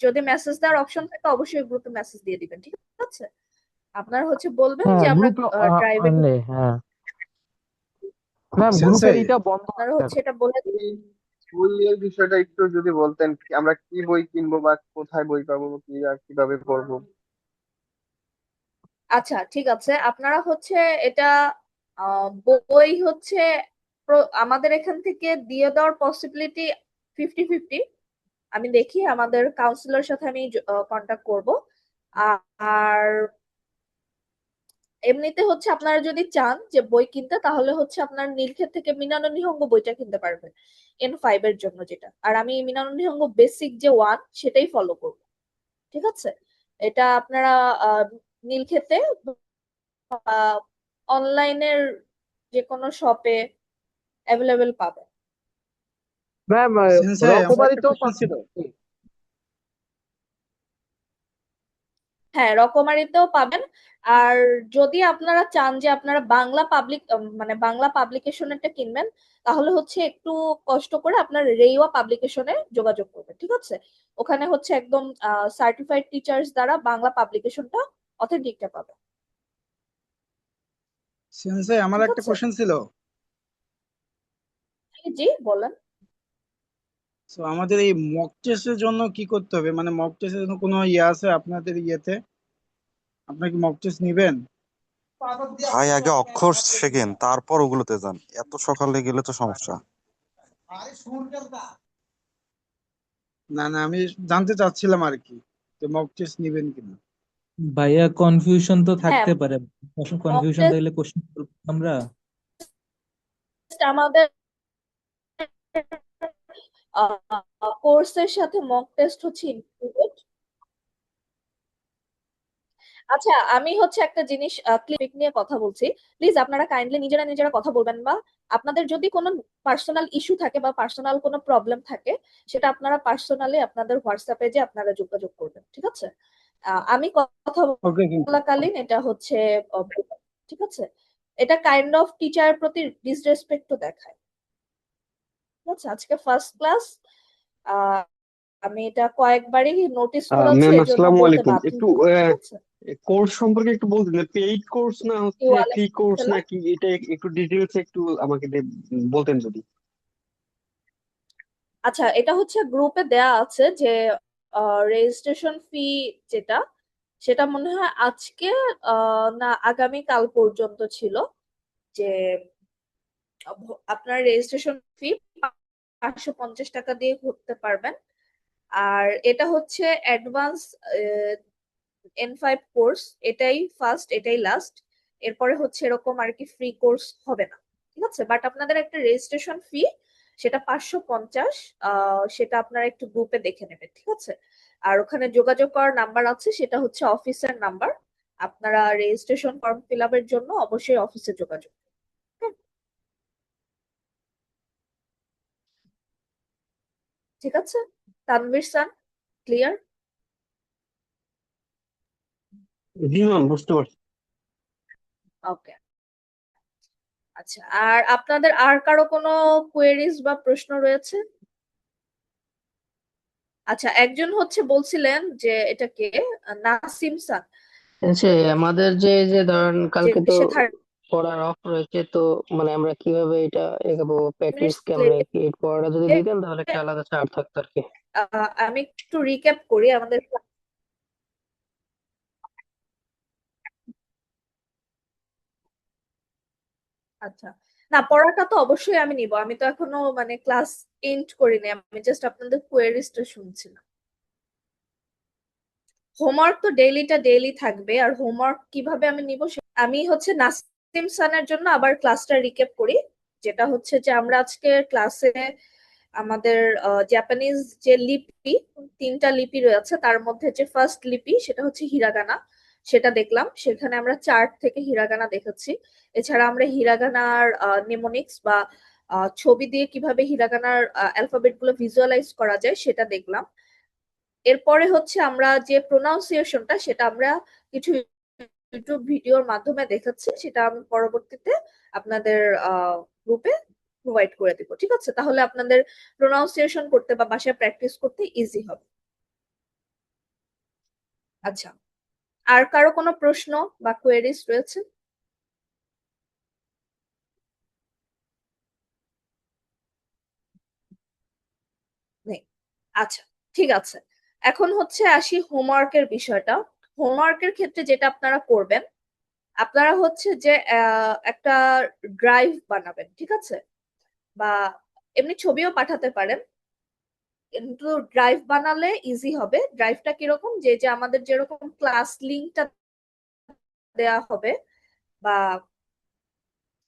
A: যদি মেসেজ দেওয়ার অপশন থাকে অবশ্যই গ্রুপে মেসেজ দিয়ে দিবেন, ঠিক আছে? আপনারা হচ্ছে বলবেন
J: হ্যাঁ
A: যে আমরা
J: গ্রুপে
A: ড্রাইভে
J: নেই, হ্যাঁ ম্যাম গ্রুপের
B: সেন্সেই
J: এটা বন্ধ
A: আপনারা
J: আছে
A: হচ্ছে এটা বলে দিন।
H: এই বইয়ের বিষয়টা একটু যদি বলতেন, আমরা কি বই কিনবো বা কোথায় বই পাবো, কি আর কিভাবে পড়বো?
A: আচ্ছা ঠিক আছে, আপনারা হচ্ছে এটা বই হচ্ছে আমাদের এখান থেকে দিয়ে দেওয়ার পসিবিলিটি 50-50। আমি দেখি আমাদের কাউন্সিলর সাথে আমি কন্ট্যাক্ট করব। আর এমনিতে হচ্ছে আপনারা যদি চান যে বই কিনতে, তাহলে হচ্ছে আপনার নীলক্ষেত থেকে মিনানো নিহঙ্গ বইটা কিনতে পারবেন N5 এর জন্য যেটা। আর আমি মিনানো নিহঙ্গ বেসিক যে 1 সেটাই ফলো করব, ঠিক আছে? এটা আপনারা নীলক্ষেতে অনলাইনের যে কোনো শপে অ্যাভেলেবেল পাবেন।
J: ম্যাম
B: সেন্সেই আমার একটা
J: রকমারিতেও
B: কোশ্চেন ছিল।
A: হ্যাঁ, রকমারিতেও পাবেন। আর যদি আপনারা চান যে আপনারা বাংলা পাবলিক মানে বাংলা পাবলিকেশনেরটা কিনবেন, তাহলে হচ্ছে একটু কষ্ট করে আপনার রেইওয়া পাবলিকেশনে যোগাযোগ করবেন, ঠিক আছে? ওখানে হচ্ছে একদম সার্টিফাইড টিচার্স দ্বারা বাংলা পাবলিকেশনটা অথেন্টিকটা পাবেন,
B: সেন্সেই আমার
A: ঠিক
B: একটা
A: আছে?
B: কোশ্চেন ছিল।
A: জি বলেন।
B: তো আমাদের এই মক টেস্টের জন্য কি করতে হবে, মানে মক টেস্টের জন্য কোনো আছে আপনাদের ইয়েতে? আপনারা কি মক টেস্ট নিবেন?
K: ভাই আগে অক্ষর শেখেন, তারপর ওগুলোতে যান। এত সকালে গেলে তো সমস্যা।
B: না না, আমি জানতে চাচ্ছিলাম আর কি, যে মক টেস্ট নিবেন কিনা।
I: ভাইয়া কনফিউশন তো
A: হ্যাঁ,
I: থাকতে পারে।
A: মক
I: কনফিউশন থাকলে কোশ্চেন করবো আমরা।
A: টেস্ট আমাদের কোর্সের সাথে মক টেস্ট হচ্ছে ইনক্লুডেড। আচ্ছা, আমি হচ্ছে একটা জিনিস ক্লিক নিয়ে কথা বলছি। প্লিজ আপনারা কাইন্ডলি নিজেরা নিজেরা কথা বলবেন, বা আপনাদের যদি কোনো পার্সোনাল ইস্যু থাকে বা পার্সোনাল কোনো প্রবলেম থাকে, সেটা আপনারা পার্সোনালি আপনাদের হোয়াটসঅ্যাপে যে আপনারা যোগাযোগ করবেন, ঠিক আছে? আমি কথা
B: ওকে, কিন্তু
A: বলাকালীন এটা হচ্ছে বলবেন, ঠিক আছে? এটা কাইন্ড অফ টিচারের প্রতি ডিসরেসপেক্টও দেখায়, ঠিক আছে? আজকে ফার্স্ট ক্লাস, আমি এটা কয়েকবারই নোটিস করেছি,
N: ম্যাম
A: এজন্য
N: আসসালামু
A: বলতে
N: আলাইকুম।
A: বাধ্য
N: একটু
A: হলাম, ঠিক আছে?
N: কোর্স সম্পর্কে একটু বলতেন, পেইড কোর্স না হচ্ছে ফ্রি
A: ওয়ালাইকুম
N: কোর্স
A: আসসালাম।
N: নাকি, এটা একটু ডিটেলস একটু আমাকে বলতেন যদি।
A: আচ্ছা, এটা হচ্ছে গ্রুপে দেয়া আছে যে রেজিস্ট্রেশন ফি যেটা, সেটা মনে হয় আজকে না আগামী কাল পর্যন্ত ছিল, যে আপনার রেজিস্ট্রেশন ফি 550 টাকা দিয়ে করতে পারবেন। আর এটা হচ্ছে অ্যাডভান্স N5 কোর্স, এটাই ফার্স্ট, এটাই লাস্ট। এরপরে হচ্ছে এরকম আর কি ফ্রি কোর্স হবে না, ঠিক আছে? বাট আপনাদের একটা রেজিস্ট্রেশন ফি, সেটা 550, সেটা আপনারা একটু গ্রুপে দেখে নেবেন, ঠিক আছে? আর ওখানে যোগাযোগ করার নাম্বার আছে, সেটা হচ্ছে অফিসের নাম্বার। আপনারা রেজিস্ট্রেশন ফর্ম ফিল আপের জন্য অবশ্যই অফিসে যোগাযোগ করবেন, okay? ঠিক আছে, তানভীর স্যার, ক্লিয়ার?
N: জি ম্যাম, বুঝতে পারছি।
A: ওকে, আচ্ছা। আর আপনাদের আর কারো কোনো কোয়েরিজ বা প্রশ্ন রয়েছে? আচ্ছা, একজন হচ্ছে বলছিলেন যে এটা কে, নাসিম স্যার,
C: আচ্ছা, আমাদের যে যে ধরেন
A: যে
C: কালকে তো
A: সে 30
C: পড়ার অফ রয়েছে, তো মানে আমরা কিভাবে এটা এগাবো, প্র্যাকটিস
A: মিনিটস
C: কেমনে কি, এই পড়াটা যদি দিতেন তাহলে একটা আলাদা ছাড় থাকতো আর কি।
A: আমি একটু রিক্যাপ করি আমাদের। আচ্ছা, না পড়াটা তো অবশ্যই আমি নিব, আমি তো এখনো মানে ক্লাস এন্ড করিনি, আমি জাস্ট আপনাদের কোয়েরিজটা শুনছিলাম। হোমওয়ার্ক তো ডেইলিটা ডেইলি থাকবে, আর হোমওয়ার্ক কিভাবে আমি নিব আমি হচ্ছে নাসিম সানের জন্য আবার ক্লাসটা রিক্যাপ করি। যেটা হচ্ছে যে আমরা আজকে ক্লাসে আমাদের জাপানিজ যে লিপি, 3টা লিপি রয়েছে, তার মধ্যে যে ফার্স্ট লিপি সেটা হচ্ছে হিরাগানা, সেটা দেখলাম। সেখানে আমরা চার্ট থেকে হিরাগানা দেখেছি। এছাড়া আমরা হিরাগানার নেমোনিক্স বা ছবি দিয়ে কিভাবে হিরাগানার অ্যালফাবেট গুলো ভিজুয়ালাইজ করা যায় সেটা দেখলাম। এরপরে হচ্ছে আমরা যে প্রোনাউন্সিয়েশনটা সেটা আমরা কিছু ইউটিউব ভিডিওর মাধ্যমে দেখাচ্ছি, সেটা আমি পরবর্তীতে আপনাদের গ্রুপে প্রোভাইড করে দিব। ঠিক আছে, তাহলে আপনাদের প্রোনাউন্সিয়েশন করতে বা বাসায় প্র্যাকটিস করতে ইজি হবে। আচ্ছা, আর কারো কোনো প্রশ্ন বা কোয়েরিজ রয়েছে? নেই। আচ্ছা, ঠিক আছে। এখন হচ্ছে আসি হোমওয়ার্কের বিষয়টা। হোমওয়ার্কের ক্ষেত্রে যেটা আপনারা করবেন, আপনারা হচ্ছে যে একটা ড্রাইভ বানাবেন, ঠিক আছে, বা এমনি ছবিও পাঠাতে পারেন, কিন্তু ড্রাইভ বানালে ইজি হবে। ড্রাইভটা কিরকম, যে যে আমাদের যেরকম ক্লাস লিঙ্কটা দেয়া হবে বা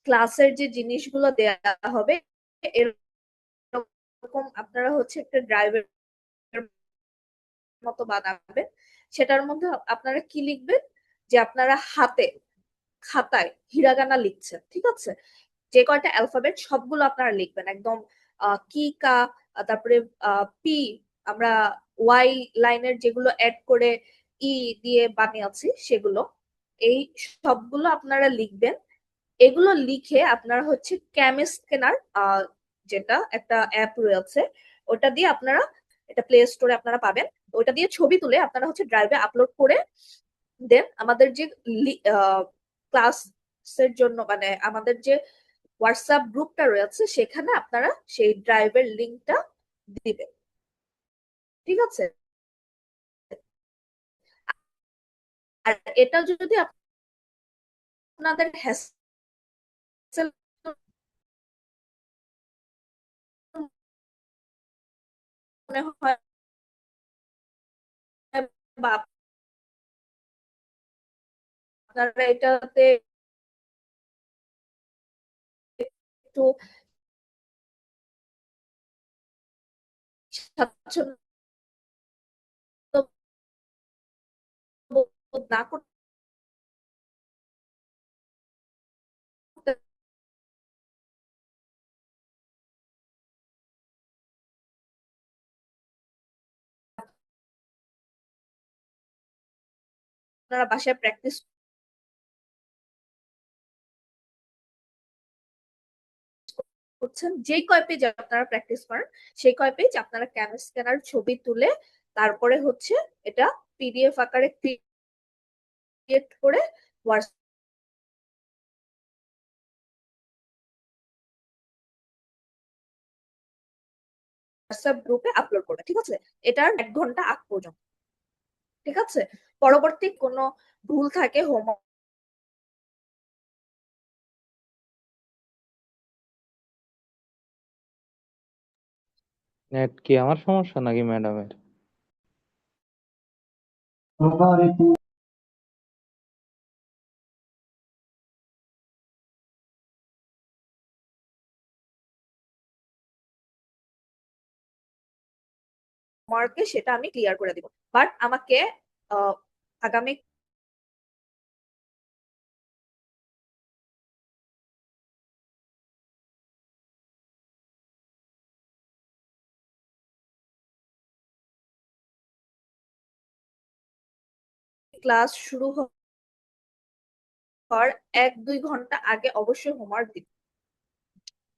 A: ক্লাসের যে জিনিসগুলো দেয়া হবে এরকম আপনারা হচ্ছে একটা ড্রাইভের মতো বানাবেন। সেটার মধ্যে আপনারা কি লিখবেন, যে আপনারা হাতে খাতায় হিরাগানা লিখছেন, ঠিক আছে, যে কয়টা অ্যালফাবেট সবগুলো আপনারা লিখবেন একদম। কি কা, তারপরে পি, আমরা ওয়াই লাইনের যেগুলো অ্যাড করে ই দিয়ে বানিয়েছি সেগুলো, এই সবগুলো আপনারা লিখবেন। এগুলো লিখে আপনারা হচ্ছে ক্যামিস স্ক্যানার, যেটা একটা অ্যাপ রয়েছে, ওটা দিয়ে আপনারা, এটা প্লে স্টোরে আপনারা পাবেন, ওটা দিয়ে ছবি তুলে আপনারা হচ্ছে ড্রাইভে আপলোড করে দেন আমাদের যে ক্লাসের জন্য, মানে আমাদের যে হোয়াটসঅ্যাপ গ্রুপটা রয়েছে সেখানে আপনারা সেই ড্রাইভের লিঙ্কটা দিবেন। ঠিক আছে, আর এটা যদি আপনাদের হ্যাসেল মনে হয় বা আপনারা এটাতে একটু স্বাচ্ছন্দ্য বোধ না করতে আপনারা বাসায় প্র্যাকটিস করছেন, যে কয় পেজ আপনারা প্র্যাকটিস করেন সেই কয় পেজ আপনারা ক্যানভাস স্ক্যানার ছবি তুলে তারপরে হচ্ছে এটা পিডিএফ আকারে ক্রিয়েট করে হোয়াটসঅ্যাপ গ্রুপে আপলোড করবে। ঠিক আছে, এটার 1 ঘন্টা আগ পর্যন্ত। ঠিক আছে, পরবর্তী কোনো ভুল থাকে হোমওয়ার্ক
M: নেট কি আমার সমস্যা নাকি ম্যাডামের?
A: হোমওয়ার্কে সেটা আমি ক্লিয়ার করে দিব, বাট আমাকে আগামী ক্লাস শুরু হওয়ার 1-2 ঘন্টা আগে অবশ্যই হোমওয়ার্ক দিব।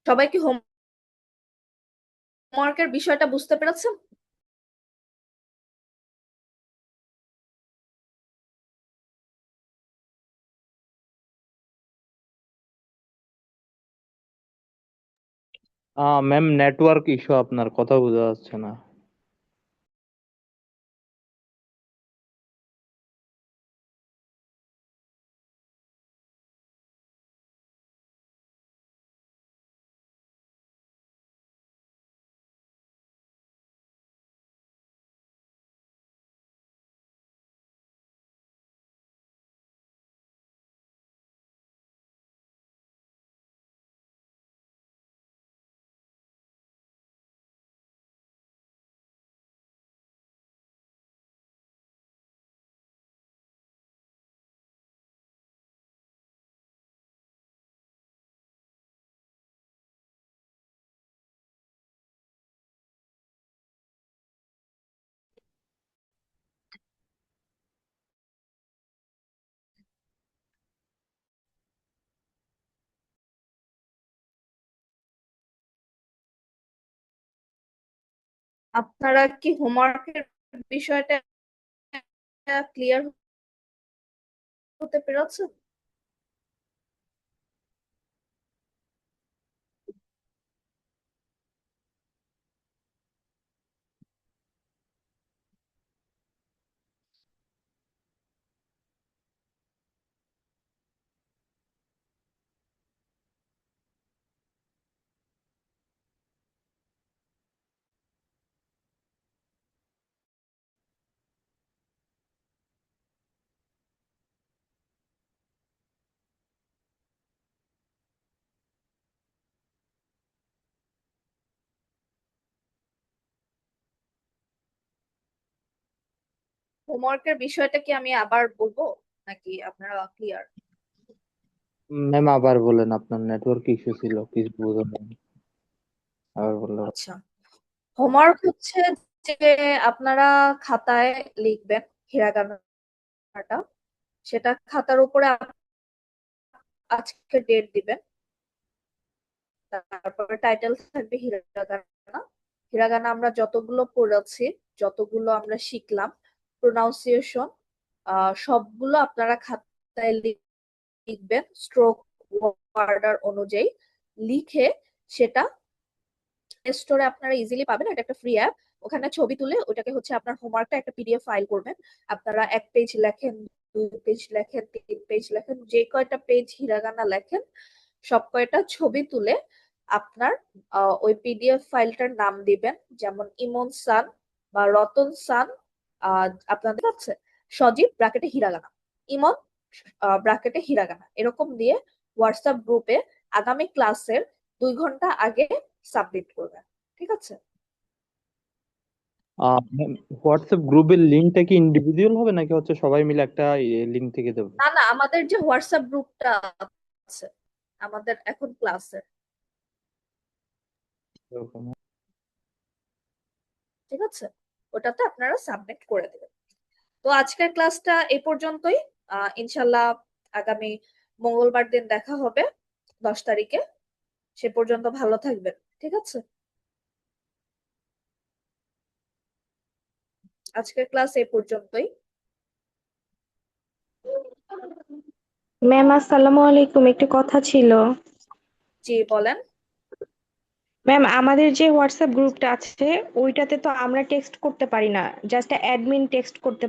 A: সবাই কি হোমওয়ার্কের বিষয়টা বুঝতে পেরেছেন?
M: ম্যাম নেটওয়ার্ক ইস্যু, আপনার কথা বোঝা যাচ্ছে না।
A: আপনারা কি হোমওয়ার্কের বিষয়টা ক্লিয়ার হতে পেরেছেন? হোমওয়ার্কের বিষয়টা কি আমি আবার বলবো নাকি আপনারা ক্লিয়ার?
M: ম্যাম আবার বলেন, আপনার নেটওয়ার্ক ইস্যু ছিল, কিছু বোঝা যায়নি, আবার বললে ভালো।
A: আচ্ছা, হোমওয়ার্ক হচ্ছে যে আপনারা খাতায় লিখবেন হিরাগানাটা, সেটা খাতার উপরে আজকে ডেট দিবেন, তারপরে টাইটেল থাকবে হিরাগানা। হিরাগানা আমরা যতগুলো পড়েছি, যতগুলো আমরা শিখলাম, প্রোনাউন্সিয়েশন সবগুলো আপনারা খাতায় লিখবেন স্ট্রোক অর্ডার অনুযায়ী লিখে সেটা স্টোরে আপনারা ইজিলি পাবেন। এটা একটা ফ্রি অ্যাপ, ওখানে ছবি তুলে ওটাকে হচ্ছে আপনার হোমওয়ার্কটা একটা পিডিএফ ফাইল করবেন। আপনারা 1 পেজ লেখেন, 2 পেজ লেখেন, 3 পেজ লেখেন, যে কয়টা পেজ হিরাগানা লেখেন সব কয়টা ছবি তুলে আপনার ওই পিডিএফ ফাইলটার নাম দিবেন, যেমন ইমন সান বা রতন সান, আপনাদের আছে সজীব ব্র্যাকেটে হিরাগানা, ইমন ব্র্যাকেটে হিরাগানা, এরকম দিয়ে হোয়াটসঅ্যাপ গ্রুপে আগামী ক্লাসের 2 ঘন্টা আগে সাবমিট করবেন। ঠিক আছে?
M: হোয়াটসঅ্যাপ গ্রুপের লিঙ্কটা কি ইন্ডিভিজুয়াল হবে নাকি হচ্ছে সবাই মিলে একটা লিঙ্ক থেকে দেবে?
A: না না, আমাদের যে হোয়াটসঅ্যাপ গ্রুপটা আছে আমাদের এখন ক্লাসের, ঠিক আছে, ওটাতে আপনারা সাবমিট করে দেবেন। তো আজকের ক্লাসটা এই পর্যন্তই। ইনশাল্লাহ আগামী মঙ্গলবার দিন দেখা হবে 10 তারিখে। সে পর্যন্ত ভালো থাকবেন, ঠিক আছে? আজকের ক্লাস এই পর্যন্তই।
O: ম্যাম আসসালামু আলাইকুম, একটু কথা ছিল।
A: জি বলেন।
O: ম্যাম আমাদের যে হোয়াটসঅ্যাপ গ্রুপটা আছে ওইটাতে তো আমরা টেক্সট করতে পারি না, জাস্ট অ্যাডমিন টেক্সট করতে